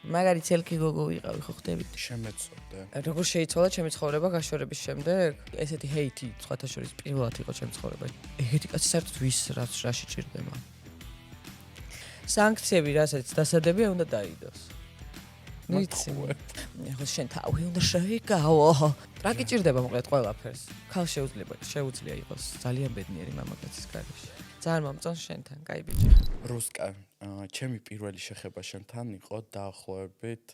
მაგარი ცელკი გოგო ვიყავი ხო ხდებით? შემეწოდე. როგორ შეიცვალა ჩემი ცხოვრება გაშორების შემდეგ? ესეთი ჰეითი სხვათა შორის პირველად იყო ჩემი ცხოვრება. ეგეთი კაცი საერთოდ ვის რაში ჭირდება? სანქციები რასაც დასადებია უნდა დაიდოს. ნიცი. ხო შენ თავი უნდა შეიკავო. რა გიჭირდება მოკლედ ყველაფერს? ხალ შეუძლია იყოს ძალიან ბედნიერი მამაკაცის გარეშე. ძალიან მომწონს შენთან, კაი ბიჭი. რუსკა, ჩემი პირველი შეხება შენთან იყო დაახლოებით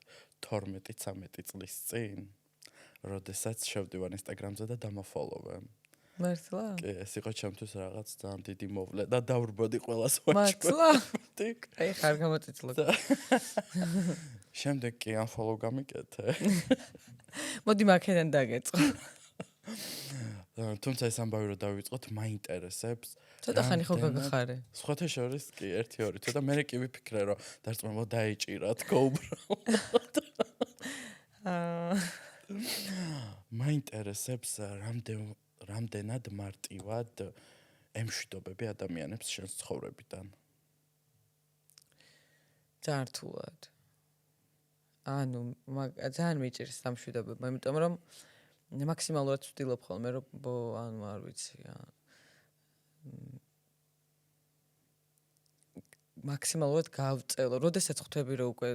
12-13 წლის წინ, როდესაც შევდივარ ინსტაგრამზე და დამაფოლოვე. მართლა? კი, ეს იყო ჩემთვის რაღაც ძალიან დიდი მოვლე და დავრბოდი ყველას მართლა? ვაჭრობდი. აი ხარ გამოწიწლო. შემდეგ კი unfollow გამიკეთე. მოდი მაქედან დაგეწყო. თუმცა ეს ამბავი რომ დავიწყოთ, მაინტერესებს. ცოტა ხანი ხო გაგახარე? სხვათა შორის კი 1-2 თვე და მე კი ვიფიქრე რომ დარწმუნებულად დაიჭირათ go uბრალოდ. მაინტერესებს რამდენად მარტივად ემშვიდობები ადამიანებს შენს ცხოვრებიდან. ძალიან რთულად. ანუ ძალიან მიჭირს სამშვიდობება, იმიტომ რომ მაქსიმალურად ვცდილობ ხოლმე რომ ანუ არ ვიცი. მაქსიმალურად გავწელო. როდესაც ხვდები რომ უკვე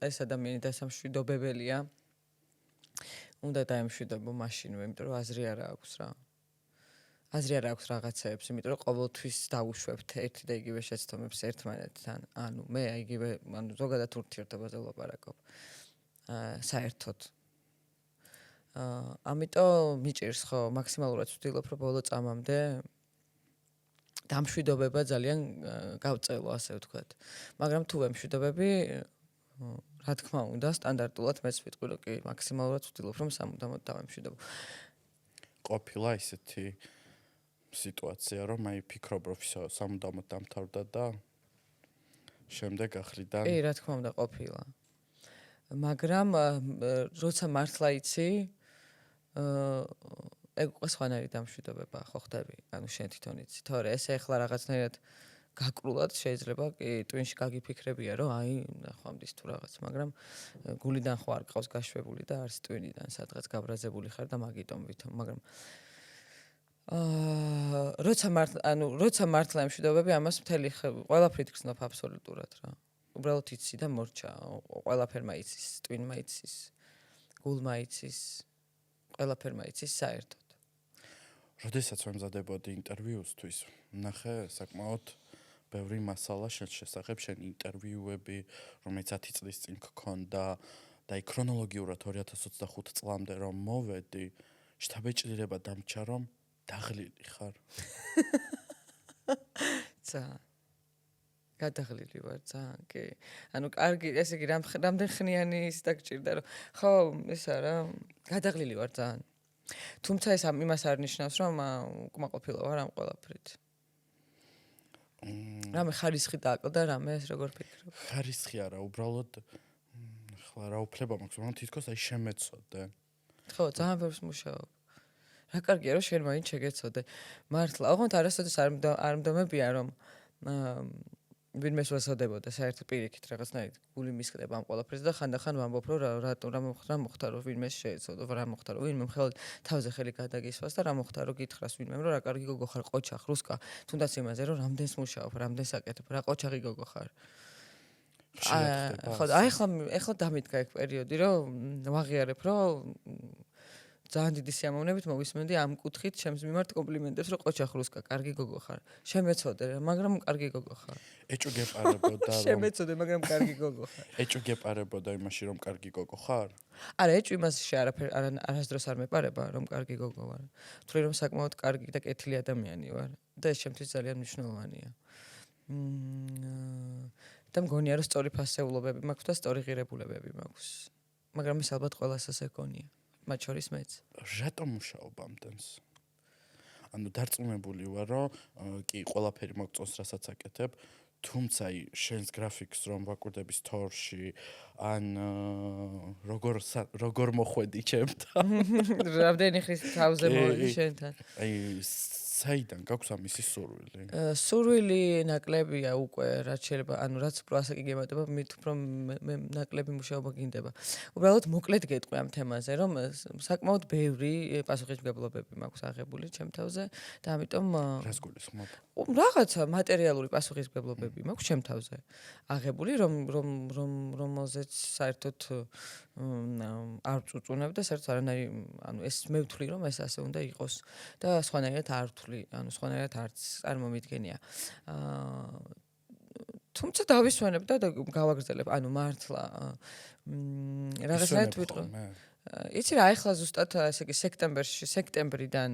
ეს ადამიანი დასამშვიდობებელია, უნდა დაემშვიდობო მაშინვე, იმიტომ რომ აზრი არ აქვს რა. აზრი არ აქვს რაღაცეებს, იმიტომ რომ ყოველთვის დავუშვებთ ერთი და იგივე შეცდომებს ერთმანეთთან. ანუ მე იგივე, ანუ ზოგადად ურთიერთობაზე ვლაპარაკობ. საერთოდ. ამიტომ მიჭირს ხო, მაქსიმალურად ვცდილობ რომ ბოლო წამამდე დამშვიდობება ძალიან გავწელო, ასე ვთქვათ. მაგრამ თუ ვემშვიდობები, რა თქმა უნდა, სტანდარტულად მეც ვიტყვი რომ კი, მაქსიმალურად ვცდილობ რომ სამუდამოდ დავემშვიდობო. ყოფილა ისეთი სიტუაცია, რომ აი ფიქრობ რომ სამუდამოდ დამთავრდა და შემდეგ ახლიდან კი, რა თქმა უნდა, ყოფილა. მაგრამ როცა მართლა იცი, ეგ უკვე სხვანაირი დამშვიდობება, ხო ხდები? ანუ შენ თვითონ იცი, თორე ეს ახლა რაღაცნაირად გაკრულად შეიძლება კი ტვინში გაგიფიქრებია, რომ აი, ნახვამდის თუ რაღაც, მაგრამ გულიდან ხო არ ყავს გაშვებული და არც ტვინიდან სადღაც გაბრაზებული ხარ და მაგიტომ ვითომ, მაგრამ როცა მართლა ემშვიდობები, ამას მთელი ყველაფრით გრძნობ აბსოლუტურად რა. უბრალოდ იცი და მორჩა, ყველაფერმა იცის, ტვინმა იცის, გულმა იცის, ყველაფერმა იცის საერთოდ. როდესაც ვემზადებოდი ინტერვიუსთვის, ნახე საკმაოდ ბევრი მასალა შენ შესახებ, შენ ინტერვიუები, რომელიც 10 წლის წინ გქონდა და აი ქრონოლოგიურად 2025 წლამდე რომ მოვედი, შთაბეჭდილება დამჩა რომ დაღლილი ხარ. გადაღლილი ვარ ძალიან, კი. ანუ კარგი, ესე იგი რამდენ ხნიანი ის დაგჭირდა რომ ხო, ესა რა, გადაღლილი ვარ ძალიან. თუმცა ეს იმას არ ნიშნავს რომ უკმაყოფილო ვარ ამ ყველაფრით. რამე ხარისხი დააკლდა რამე ეს როგორ ფიქრობ? ხარისხი არა, უბრალოდ ხლა რა უფლება მაქვს, მაგრამ თითქოს აი შემეცოდე. ხო, ძალიან ბევრს მუშაობ. რა კარგია რომ შენ მაინც შეგეცოდე. მართლა, ოღონდ არასოდეს არ მდომებია რომ ვინმეს ვასოდებოდა საერთოდ პირიქით რაღაცნაირად გული მისხდება ამ ყველაფერზე და ხანდახან ვამბობ რომ რა მოხდა რომ ვინმეს შეეცოდო, რა მოხდა რომ ვინმე მხოლოდ თავზე ხელი გადაგისვას და რა მოხდა რომ გითხრას ვინმემ რომ რა კარგი გოგო ხარ, ყოჩახ, რუსკა, თუნდაც იმაზე რომ რამდენს მუშაობ, რამდენს აკეთებ, რა ყოჩახი გოგო ხარ. ხო, აი ახლა დამიდგა ეგ პერიოდი რომ ვაღიარებ რომ ძალიან დიდი სიამოვნებით მოვისმენდი ამ კუთხით ჩემს მიმართ კომპლიმენტებს რომ ყოჩახ რუსკა, კარგი გოგო ხარ. შემეცოდე, მაგრამ კარგი გოგო ხარ. ეჭვ გეპარებოდა რომ შემეცოდე, მაგრამ კარგი გოგო ხარ. ეჭვ გეპარებოდა იმაში რომ კარგი გოგო ხარ? არა, ეჭვ იმაში არასდროს არ მეპარება რომ კარგი გოგო ვარ. ვთვლი რომ საკმაოდ კარგი და კეთილი ადამიანი ვარ და ეს ჩემთვის ძალიან მნიშვნელოვანია. და მგონია რომ სწორი ფასეულობები მაქვს და სწორი ღირებულებები მაქვს. მაგრამ ეს ალბათ ყველას ასე გონია. მათ შორის მეც. რატომ მუშაობ ამდენს? ანუ დარწმუნებული ვარ, რომ კი ყველაფერი მოგწონს, რასაც აკეთებ, თუმცა შენს გრაფიკს რომ ვაკვირდების თორში, ან როგორ მოხვედი ჩემთან. რამდენი ხნის თავზე მოვედი შენთან? აი საიდან გაქვს ამისი სურვილი? სურვილი ნაკლებია უკვე, რაც შეიძლება, ანუ რაც უფრო ასე კი გემატება, მით უფრო მე ნაკლები მუშაობა გინდება. უბრალოდ მოკლედ გეტყვი ამ თემაზე, რომ საკმაოდ ბევრი პასუხისმგებლობები მაქვს აღებული ჩემ თავზე და ამიტომ რას გულისხმობ? რაღაცა მატერიალური პასუხისმგებლობები მაქვს ჩემ თავზე აღებული, რომელზეც საერთოდ არ წუწუნებ და საერთოდ არანაირი, ანუ ეს მე ვთვლი, რომ ეს ასე უნდა იყოს და სხვანაირად არ ვთვლი, ანუ სხვანაირად არც წარმომიდგენია. თუმცა დავისვენებ და გავაგრძელებ, ანუ მართლა რაღაცნაირად ვიტყვი. იცი რა, ახლა ზუსტად ესე იგი სექტემბრიდან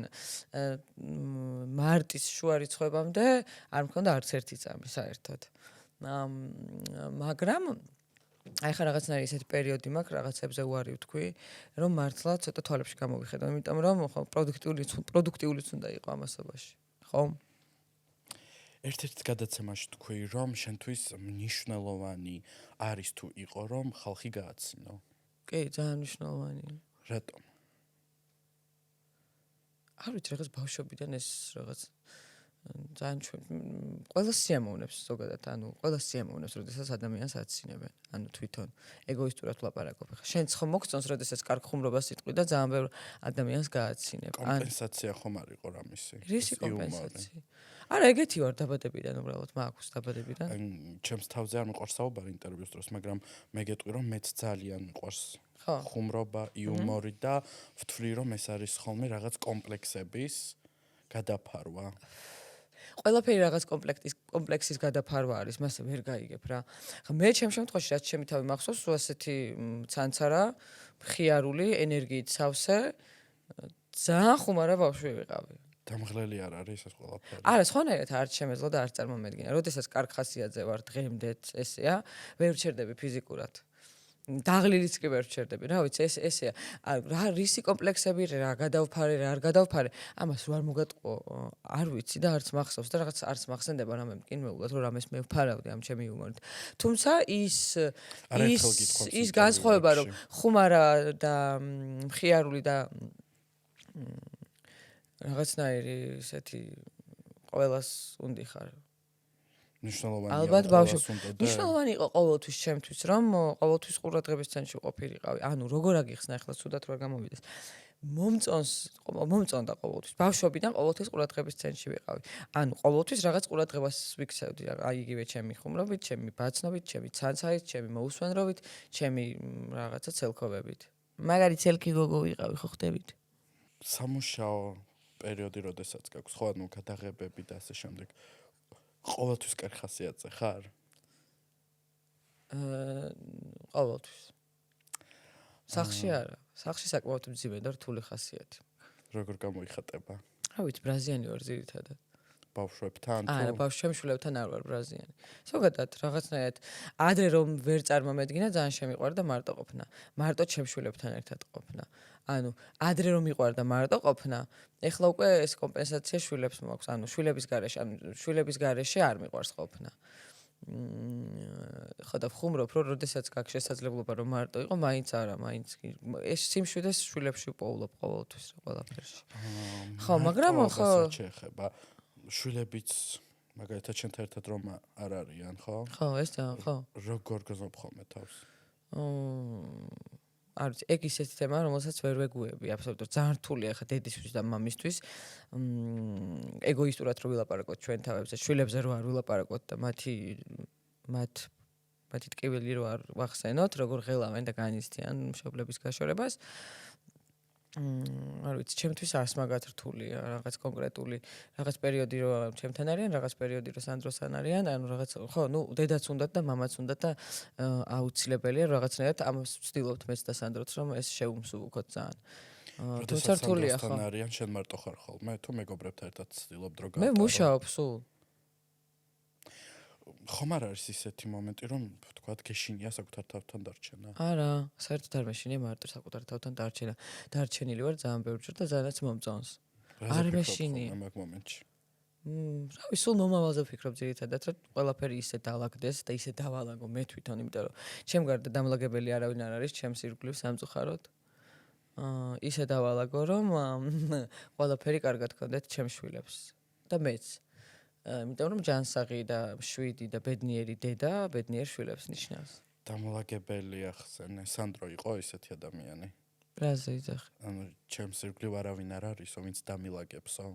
მარტის შუა რიცხვებამდე არ მქონდა არც ერთი წამი საერთოდ. მაგრამ აი ხა რაღაცნაირი ესეთი პერიოდი მაქვს, რაღაცებზე უარი ვთქვი, რომ მართლა ცოტა თვალებში გამოვიხედავ, იმიტომ რომ ხო პროდუქტიულიც უნდა იყო ამასობაში, ხო? ერთ-ერთ გადაცემაში თქვი, რომ შენთვის მნიშვნელოვანი არის თუ იყო, რომ ხალხი გააცინო. კი, ძალიან მნიშვნელოვანია. რატომ? არ ვიცი, რაღაც ბავშვობიდან ეს რაღაც ძალიან ყველა სიამოვნებს ზოგადად, ანუ ყველა სიამოვნებს, როდესაც ადამიანს აცინებენ, ანუ თვითონ ეგოისტურად ვლაპარაკობ. ხა შენც ხომ მოგწონს, როდესაც კარგ ხუმრობას იტყვი და ძალიან ბევრ ადამიანს გააცინებ. კომპენსაცია ხომ არ იყო რამისი? რისი კომპენსაცია? არა, ეგეთი ვარ დაბადებიდან უბრალოდ, მაქვს დაბადებიდან. ჩემს თავზე არ მიყვარს საუბარი ინტერვიუს დროს, მაგრამ მე გეტყვი, რომ მეც ძალიან მიყვარს ხუმრობა, იუმორი და ვთვლი, რომ ეს არის ხოლმე რაღაც კომპლექსების გადაფარვა. ყველაფერი რაღაც კომპლექსის გადაფარვა არის, მასე ვერ გაიგებ რა. ხა მე ჩემ შემთხვევაში რაც ჩემი თავი მახსოვს, ასეთი ცანცარა, მხიარული, ენერგიით სავსე, ძალიან ხუმარა ბავშვი ვიყავი. დამღლელი არ არის ეს ყველაფერი. არა, სხვანაირად არ შემეძლო და არ წარმომედგინა. როდესაც კარგ ხასიათზე ვარ დღემდეც ესეა, ვერ ვჩერდები ფიზიკურად. დაღლილიც კი ვერ ვჩერდები, რა ვიცი, ესეა. რა რისი კომპლექსები, რა გადავფარე, რა არ გადავფარე, ამას რო არ მოგატყო, არ ვიცი და არც მახსოვს და რაღაც არც მახსენდება რამე მკინმეულად, რომ რამეს მე ვფარავდი ამ ჩემი იუმორით. თუმცა ის განსხვავება, რომ ხუმარა და მხიარული და რაღაცნაირი ესეთი ყველას უნდი ხარ. მნიშვნელოვანია. ალბათ ბავშვი. მნიშვნელოვანი იყო ყოველთვის ჩემთვის, რომ ყოველთვის ყურადღების ცენტრში ყოფილიყავი. ანუ როგორ აგიხსნა ახლა ცუდად რა გამოვიდეს. მომწონდა ყოველთვის. ბავშვობიდან ყოველთვის ყურადღების ცენტრში ვიყავი. ანუ ყოველთვის რაღაც ყურადღებას ვიქცევდი, აი იგივე ჩემი ხუმრობით, ჩემი ბაცნობით, ჩემი ცანცარით, ჩემი მოუსვენრობით, ჩემი რაღაცა ცელქობებით. მაგარი ცელქი გოგო ვიყავი, ხო ხდებით? სამუშაო პერიოდი, როდესაც გაქვს ხო, ანუ გადაღებები და ასე შემდეგ. ყოველთვის კარგ ხასიათზე ხარ? ყოველთვის. სახში არა. სახში საკმაოდ მძიმე და რთული ხასიათი. როგორ გამოიხატება? რა ვიცი, ბრაზიანი ვარ ძირითადად. ბავშვებთან თუ? არა, ბავშვებთან არ ვარ ბრაზიანი. ზოგადად რაღაცნაირად ადრე რომ ვერ წარმომედგინა, ძალიან შემიყვარდა მარტო ყოფნა. მარტო ჩემშვილებთან ერთად ყოფნა. ანუ ადრე რომ მიყვარდა მარტო ყოფნა, ეხლა უკვე ეს კომპენსაცია შვილებს მაქვს. ანუ შვილების garaში არ მიყვარს ყოფნა. ხო და ხუმრობ, რომ როდესაც გაქვს შესაძლებლობა რომ მარტო იყო, მაინც არა, მაინც ეს სიმშვიდეს შვილებში პოულობ ყოველთვის ყველაფერში. ხო, მაგრამ ხო შეეხება შვილებიც მაგალითად შენთან ერთად რომ არ არიან, ხო? ხო, ეს ძალიან ხო. როგორ გზნობ ხოლმე თავს? არ ვიცი, ეგ ისეთი თემაა, რომელსაც ვერ ვეგუები, აბსოლუტურად ძალიან რთულია ხა დედისთვის და მამისთვის. ეგოისტურად რო ვილაპარაკოთ ჩვენ თავებზე, შვილებზე რო არ ვილაპარაკოთ და მათი ტკივილი რო არ ვახსენოთ, როგორ ღელავენ და განიცდიან მშობლების გაშორებას. არ ვიცი, ჩემთვის არს მაგათ რთულია, რაღაც კონკრეტული, რაღაც პერიოდი რო ჩემთან არიან, რაღაც პერიოდი რო სანდროსთან არიან, ანუ რაღაც ხო, ნუ დედაც უნდათ და მამაც უნდათ და აუცილებელია რაღაცნაირად ამას ვცდილობთ მეც და სანდროც, რომ ეს შევუმსუბუქოთ ძალიან. თუმცა რთულია ხო. არიან, შენ მარტო ხარ ხოლმე, თუ მეგობრებთან ერთად ვცდილობ დრო მე მუშაობ სულ. ხომ არ არის ისეთი მომენტი, რომ თქვათ გეშინია საკუთარ თავთან დარჩენა? არა, საერთოდ არ მეშინია მარტო საკუთარ თავთან დარჩენილი ვარ ძალიან ბევრჯერ და ძალიანაც მომწონს. არ მეშინია. მაგ მომენტში. რავი, სულ მომავალზე ვფიქრობ ძირითადად, რომ ყველაფერი ისე დაალაგდეს და ისე დავალაგო მე თვითონ, იმიტომ რომ ჩემ გარდა დამლაგებელი არავინ არ არის ჩემს ირგვლივ სამწუხაროდ. ისე დავალაგო, რომ ყველაფერი კარგად გქონდეთ ჩემ შვილებს და მეც. იმიტომ რომ ჯანსაღი და შვიდი და ბედნიერი დედა ბედნიერ შვილებს ნიშნავს. დამლაგებელი ახსენე, სანდრო იყო ესეთი ადამიანი. რაზე იძახი? ანუ ჩემს ირგვლივ არავინ არ არის, ვინც დამილაგებსო.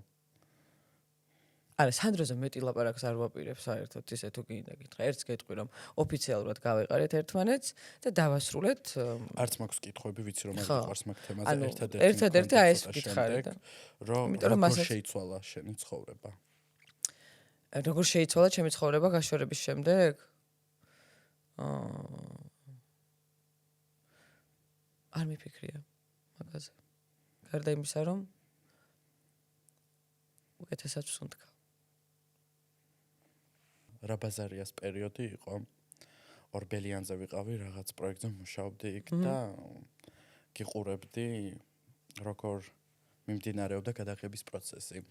არა, სანდროზე მეტი ლაპარაკს არ ვაპირებ საერთოდ, ისე თუ გინდა გითხრა. ერთს გეტყვი რომ ოფიციალურად გავეყარეთ ერთმანეთს და დავასრულეთ. არც მაქვს კითხვები, ვიცი რომ არ ხო. მიყვარს მაგ თემაზე, ანუ, ერთადერთი ერთადერთი აი ეს მქონდა ვკითხარი შემდეგ, და. რომ იმიტომ რომ როგორ მასაც- შეიცვალა შენი ცხოვრება. როგორ შეიცვალა ჩემი ცხოვრება გაშორების შემდეგ? არ მიფიქრია მაგაზე. გარდა იმისა, რომ უკეთესად ვსუნთქავ. რა ბაზარიას პერიოდი იყო. ორბელიანზე ვიყავი, რაღაც პროექტზე მუშაობდი იქ და გიყურებდი როგორ მიმდინარეობდა გადაღების პროცესი.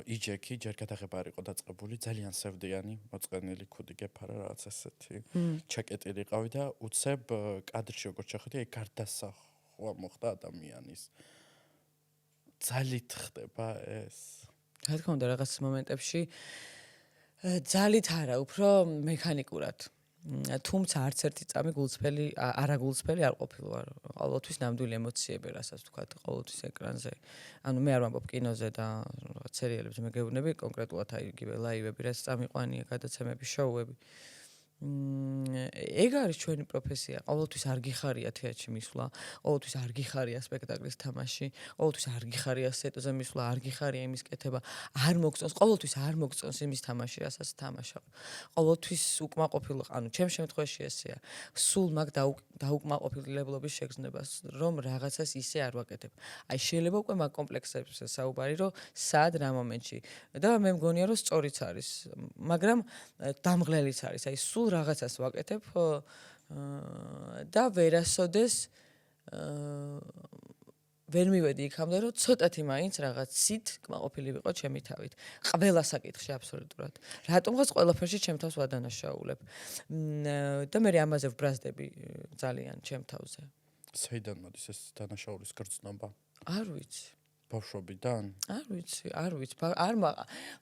იჯექი ჯერ გადაღება არ იყო დაწყებული, ძალიან სევდიანი, მოწყენილი ქუდი გეფარა რაღაც ესეთი. ჩაკეტილი ყავი და უცებ კადრში როგორ ჩახედი, აი გარდასახვა მოხდა ადამიანის. ძალით ხდება ეს. რა თქმა უნდა, რაღაც მომენტებში ძალით არა, უფრო მექანიკურად. თუმცა არც ერთი წამი გულწრფელი არაგულწრფელი არ ყოფილვარ. ყოველთვის ნამდვილი ემოციები, რასაც ვთქვათ, ყოველთვის ეკრანზე. ანუ მე არ ვამბობ კინოზე და რაღაც სერიალებზე მე გეუბნები, კონკრეტულად აი იგივე ლაივები, რაც წამიყვანია, გადაცემები, შოუები. ეგ არის ჩვენი პროფესია. ყოველთვის არ გიხარია თეატრში მისვლა, ყოველთვის არ გიხარია სპექტაკლის თამაში, ყოველთვის არ გიხარია სეტზე მისვლა, არ გიხარია იმის კეთება, არ მოგწონს, ყოველთვის არ მოგწონს იმის თამაში, რასაც თამაშობ. ყოველთვის უკმაყოფილო, ანუ ჩემ შემთხვევაში ესეა. სულ მაგ დაუკმაყოფილებლობის შეგრძნებას, რომ რაღაცას ისე არ ვაკეთებ. აი შეიძლება უკვე მაგ კომპლექსებზე საუბარი, რომ სად რა მომენტში და მე მგონია, რომ სწორიც არის, მაგრამ დამღლელიც არის. აი სულ რაღაცას ვაკეთებ და ვერასოდეს ვერ მივედი იქამდე, რომ ცოტათი მაინც რაღაცით კმაყოფილი ვიყო ჩემი თავით. ყველა საკითხში აბსოლუტურად. რატომღაც ყველაფერში ჩემ თავს ვადანაშაულებ. და მე ამაზე ვბრაზდები ძალიან ჩემ თავზე. საიდან მოდის ეს დანაშაულის გრძნობა? არ ვიცი. ბავშვობიდან? არ ვიცი.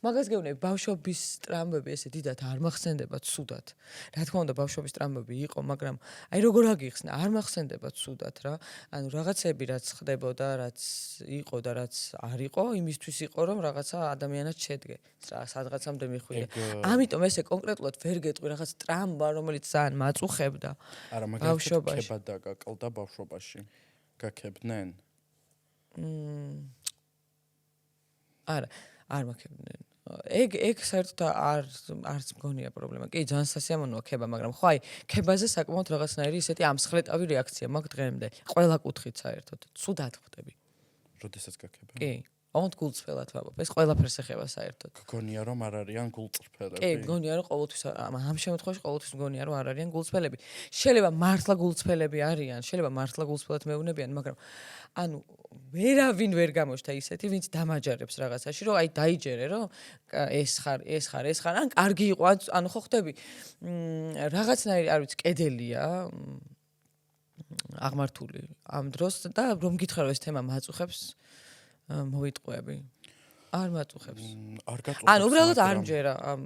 მაგას გეუბნები, ბავშვობის ტრამვები ესე დიდად არ მახსენდება ცუდად. რა თქმა უნდა, ბავშვობის ტრამვები იყო, მაგრამ აი როგორ აგიხსნა, არ მახსენდება ცუდად რა. ანუ რაღაცები რაც ხდებოდა, რაც იყო და რაც არ იყო, იმისთვის იყო, რომ რაღაცა ადამიანად შედგე. სადღაცამდე მიხვიდე. ამიტომ ესე კონკრეტულად ვერ გეტყვი რაღაც ტრამვა, რომელიც ძალიან მაწუხებდა. არა, მაგალითად ქება დაგაკლდა ბავშვობაში. გაქებდნენ? არა, არ მაქებდნენ. ეგ საერთოდ არც მგონია პრობლემა. კი, ძალიან სასიამოვნოა ქება, მაგრამ ხო აი, ქებაზე საკმაოდ რაღაცნაირი ისეთი ამსხლეტავი რეაქცია მაქვს დღემდე. ყველა კუთხით საერთოდ. ცუდად ხვდები. როდესაც გაქებენ? კი. ოღონდ გულწრფელად ვამბობ. ეს ყველაფერს ეხება საერთოდ. გგონია რომ არ არიან გულწრფელები. კი, მგონია რომ ყოველთვის ამ შემთხვევაში ყოველთვის მგონია რომ არ არიან გულწრფელები. შეიძლება მართლა გულწრფელები არიან, შეიძლება მართლა გულწრფელად მეუბნებიან, მაგრამ ანუ ვერავინ ვერ გამოჩნდა ისეთი, ვინც დამაჯერებს რაღაცაში, რომ აი დაიჯერე, რომ ეს ხარ, ან კარგი იყო, ანუ ხო ხვდები, რაღაცნაირი, არ ვიცი, კედელია აღმართული ამ დროს და რომ გითხრა რომ ეს თემა მაწუხებს, მოვიტყვები. არ მაწუხებს. არ გაწუხებს. ანუ უბრალოდ არ მჯერა ამ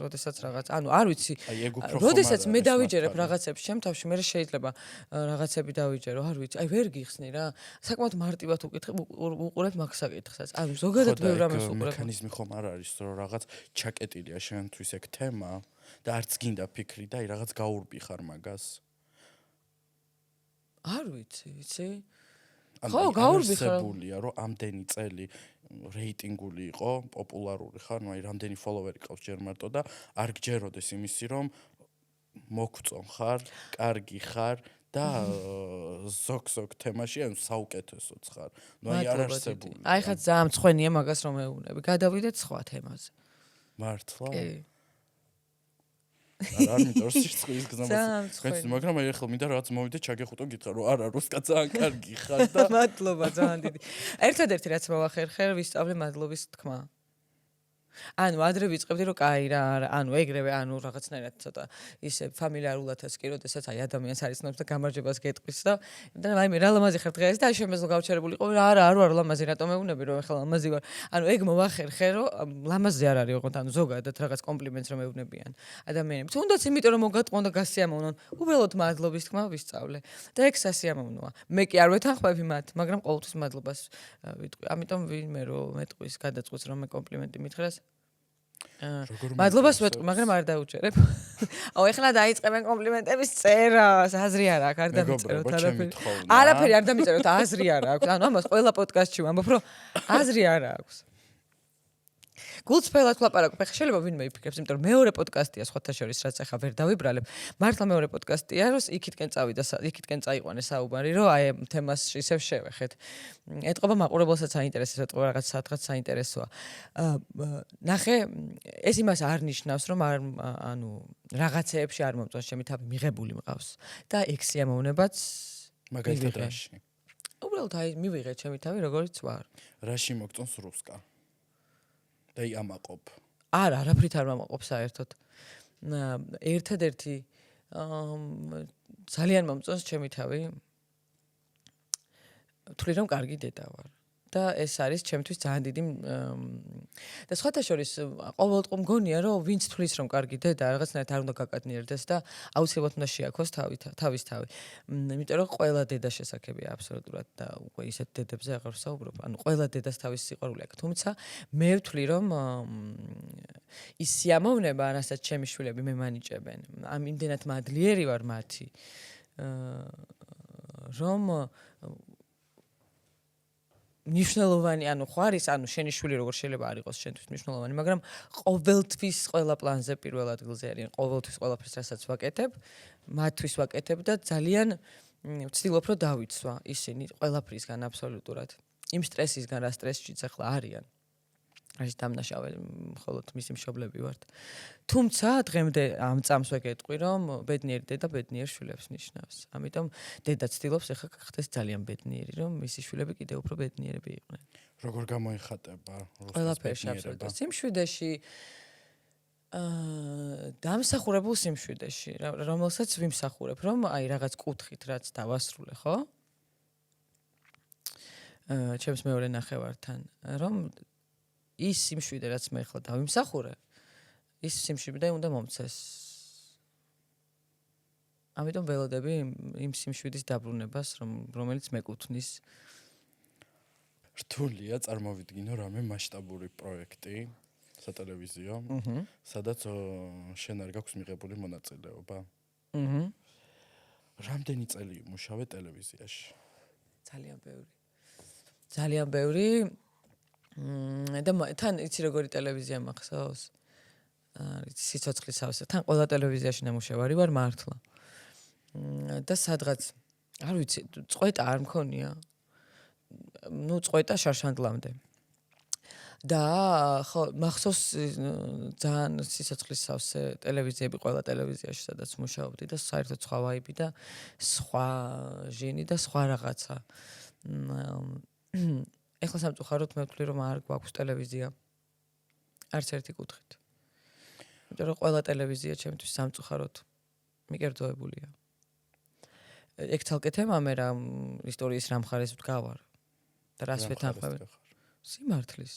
როდესაც რაღაც, ანუ არ ვიცი. აი ეგ უფრო როდესაც მე დავიჯერებ რაღაცებს ჩემ თავში, მე შეიძლება რაღაცები დავიჯერო, არ ვიცი. აი ვერ გიხსნი რა. საკმაოდ მარტივად უყურებ მაგ საკითხსაც. ანუ ზოგადად ბევრ რამეს უყურებ. მექანიზმი ხომ არ არის, რომ რაღაც ჩაკეტილია შენთვის ეგ თემა და არც გინდა ფიქრი და აი რაღაც გაურბიხარ მაგას. არ ვიცი. ხო, გაურბიხარებულია, რომ ამდენი წელი რეიტინგული იყო, პოპულარული ხარ, ну აი რამდენი ფოლოვერი ყავს ჯერ მარტო და არ გჯეროდეს იმისი, რომ მოგწონ ხარ, კარგი ხარ და ზოგ თემაში ან საუკეთესოც ხარ. ну აი არ არსებული. აი ხა ძალიან მწვენია მაგას რომ ეუბნები. გადავიდეთ სხვა თემაზე. მართლა? კი. არ მიტორს სიცხვის გზამას. მაგრამ აი ახლა მინდა რაღაც მოვიდე ჩაგეხუტო გითხრა რომ არა რუსკა ძალიან კარგი ხარ და მადლობა ძალიან დიდი. ერთადერთი რაც მოვახერხე ვისწავლე მადლობის თქმა. ანუ ადრე ვიწყებდი რომ კაი რა ანუ ეგრევე ანუ რაღაცნაირად ცოტა ისე ფამილიარულადაც კი როდესაც აი ადამიანს არიცნობს და გამარჯვებას გეტყვის და რაიმე რა ლამაზი ხარ დღეს და შემეძლო გავჩერებული იყო რა არ ვარ ლამაზი რატომ ეუბნები რომ ეხლა ლამაზი ვარ ანუ ეგ მოვახერხე რომ ლამაზი არ არის ოღონდ ანუ ზოგადად რაღაც კომპლიმენტს რომ ეუბნებიან ადამიანებს თუნდაც იმიტომ რომ მოგატყონ და გასიამოვნონ უბრალოდ მადლობის თქმა ვისწავლე და ეგ სასიამოვნოა მე კი არ ვეთანხმები მათ მაგრამ ყოველთვის მადლობას ვიტყვი ამიტომ ვინმე რომ მეტყვის გადაწყვეტს რომ მე კომპლიმენტი მითხრას მადლობას ვეტყვი, მაგრამ არ დაუჭერებ. აუ ეხლა დაიწყებენ კომპლიმენტების წერას, აზრი არ აქვს, არ დამიწეროთ არაფერი. არაფერი არ დამიწეროთ, აზრი არ აქვს. ანუ ამას ყველა პოდკასტში ვამბობ, რომ აზრი არ აქვს. გულწრფელად ვლაპარაკობ, ხა შეიძლება ვინმე იფიქრებს, იმიტომ რომ მეორე პოდკასტია სხვათა შორის, რაც ახლა ვერ დავიბრალებ. მართლა მეორე პოდკასტია, რომ იქითკენ წავიდა, იქითკენ წაიყვანე საუბარი, რომ აი თემას ისევ შევეხეთ. ეტყობა მაყურებელსაც საინტერესოა, ეტყობა რაღაც სადღაც საინტერესოა. ნახე, ეს იმას არ ნიშნავს, რომ ანუ რაღაცეებში არ მომწონს ჩემი თავი მიღებული მყავს და ეგ სიამოვნებაც მაგალითად რაში? უბრალოდ აი მივიღე ჩემი თავი როგორიც ვარ. რაში მოგწონს რუსკა? და იამაყობ. არა, არაფრით არ მომაყობ საერთოდ. ერთადერთი ძალიან მომწონს ჩემი თავი. ვთვლი რომ კარგი დედა ვარ. და ეს არის ჩემთვის ძალიან დიდი და სხვათა შორის ყოველდღე მგონია რომ ვინც თვლის რომ კარგი დედა რაღაცნაირად არ უნდა გაკადნიერდეს და აუცილებლად უნდა შეაქოს თავის თავი. იმიტომ რომ ყველა დედა შესაძლებელია აბსოლუტურად და უკვე ისეთ დედებზე აღარ ვსაუბრობ. ანუ ყველა დედას თავის სიყვარული აქვს. თუმცა მე ვთვლი რომ ის სიამოვნება, რასაც ჩემი შვილები მე მანიჭებენ, ამ იმდენად მადლიერი ვარ მათი რომ მნიშვნელოვანი, ანუ ხარის, ანუ შენი შვილი როგორ შეიძლება არ იყოს შენთვის მნიშვნელოვანი, მაგრამ ყოველთვის ყველა პლანზე პირველ ადგილზე არიან, ყოველთვის ყველაფერს რასაც ვაკეთებ, მათთვის ვაკეთებ და ძალიან ვცდილობ რომ დავიცვა ისინი ყველაფრისგან აბსოლუტურად. იმ სტრესისგან, რა სტრესშიც ახლა არიან. რაც დამნაშავე მხოლოდ მისი მშობლები ვართ. თუმცა დღემდე ამ წამს ვეკეტყვი, რომ ბედნიერი დედა ბედნიერ შვილებს ნიშნავს. ამიტომ დედა ცდილობს ახლა გახდეს ძალიან ბედნიერი, რომ მისი შვილები კიდევ უფრო ბედნიერები იყვნენ. როგორ გამოიხატება ყველაფერში აბსოლუტურად. სიმშვიდეში დამსახურებულ სიმშვიდეში, რომელსაც ვიმსახურებ, რომ აი რაღაც კუთხით რაც დავასრულე, ხო? ჩემს მეორე ნახევართან, რომ ის სიმშვიდე რაც მე ახლა დავიმსახურე, ის სიმშვიდე უნდა მომცეს. ამიტომ ველოდები იმ სიმშვიდის დაბრუნებას, რომელიც მეკუთვნის. რთულია წარმოვიდგინო რამე მასშტაბური პროექტი სატელევიზიო, სადაც შენ არ გაქვს მიღებული მონაწილეობა. რამდენი წელი იმუშავე ტელევიზიაში? ძალიან ბევრი. და თან იცი როგორი ტელევიზია მახსოვს? არის სიცოცხლის სავსე. თან ყველა ტელევიზიაში ნამუშევარი ვარ მართლა. და სადღაც არ ვიცი, წყვეტა არ მქონია. ნუ წყვეტა შარშანდლამდე. და ხო, მახსოვს ძალიან სიცოცხლის სავსე ტელევიზიები ყველა ტელევიზიაში სადაც მუშაობდი და საერთოდ სხვა ვაიბი და სხვა ჟინი და სხვა რაღაცა. ეხლა სამწუხაროდ მე ვთვლი რომ არ გვაქვს ტელევიზია. არც ერთი კუთხით. იმიტომ რომ ყველა ტელევიზია ჩემთვის სამწუხაროდ მიკერძოებულია. ეგ ცალკე თემაა რა ისტორიის რამ ხარეს ვდგავარ. და რას ვეთანხმები? სიმართლის.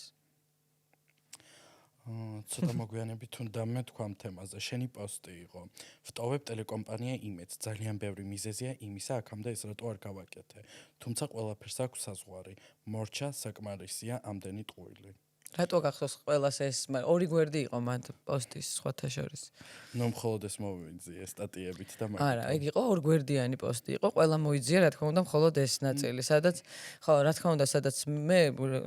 ცოტა მოგვიანებით უნდა მე თქვა ამ თემაზე. შენი პოსტი იყო. ვტოვებ ტელეკომპანია იმედს. ძალიან ბევრი მიზეზია იმისა, აქამდე ეს რატო არ გავაკეთე. თუმცა ყველაფერს აქვს საზღვარი. მორჩა საკმარისია ამდენი ტყუილი. რატო გახსოვს ყველას ეს ორი გვერდი იყო მან პოსტის სხვათა შორის. ნუ მხოლოდ ეს მოვიძიე სტატიებით და მაგით. არა, ეგ იყო ორგვერდიანი პოსტი იყო, ყველა მოიძიე, რა თქმა უნდა, მხოლოდ ეს ნაწილი, სადაც ხო, რა თქმა უნდა, სადაც მე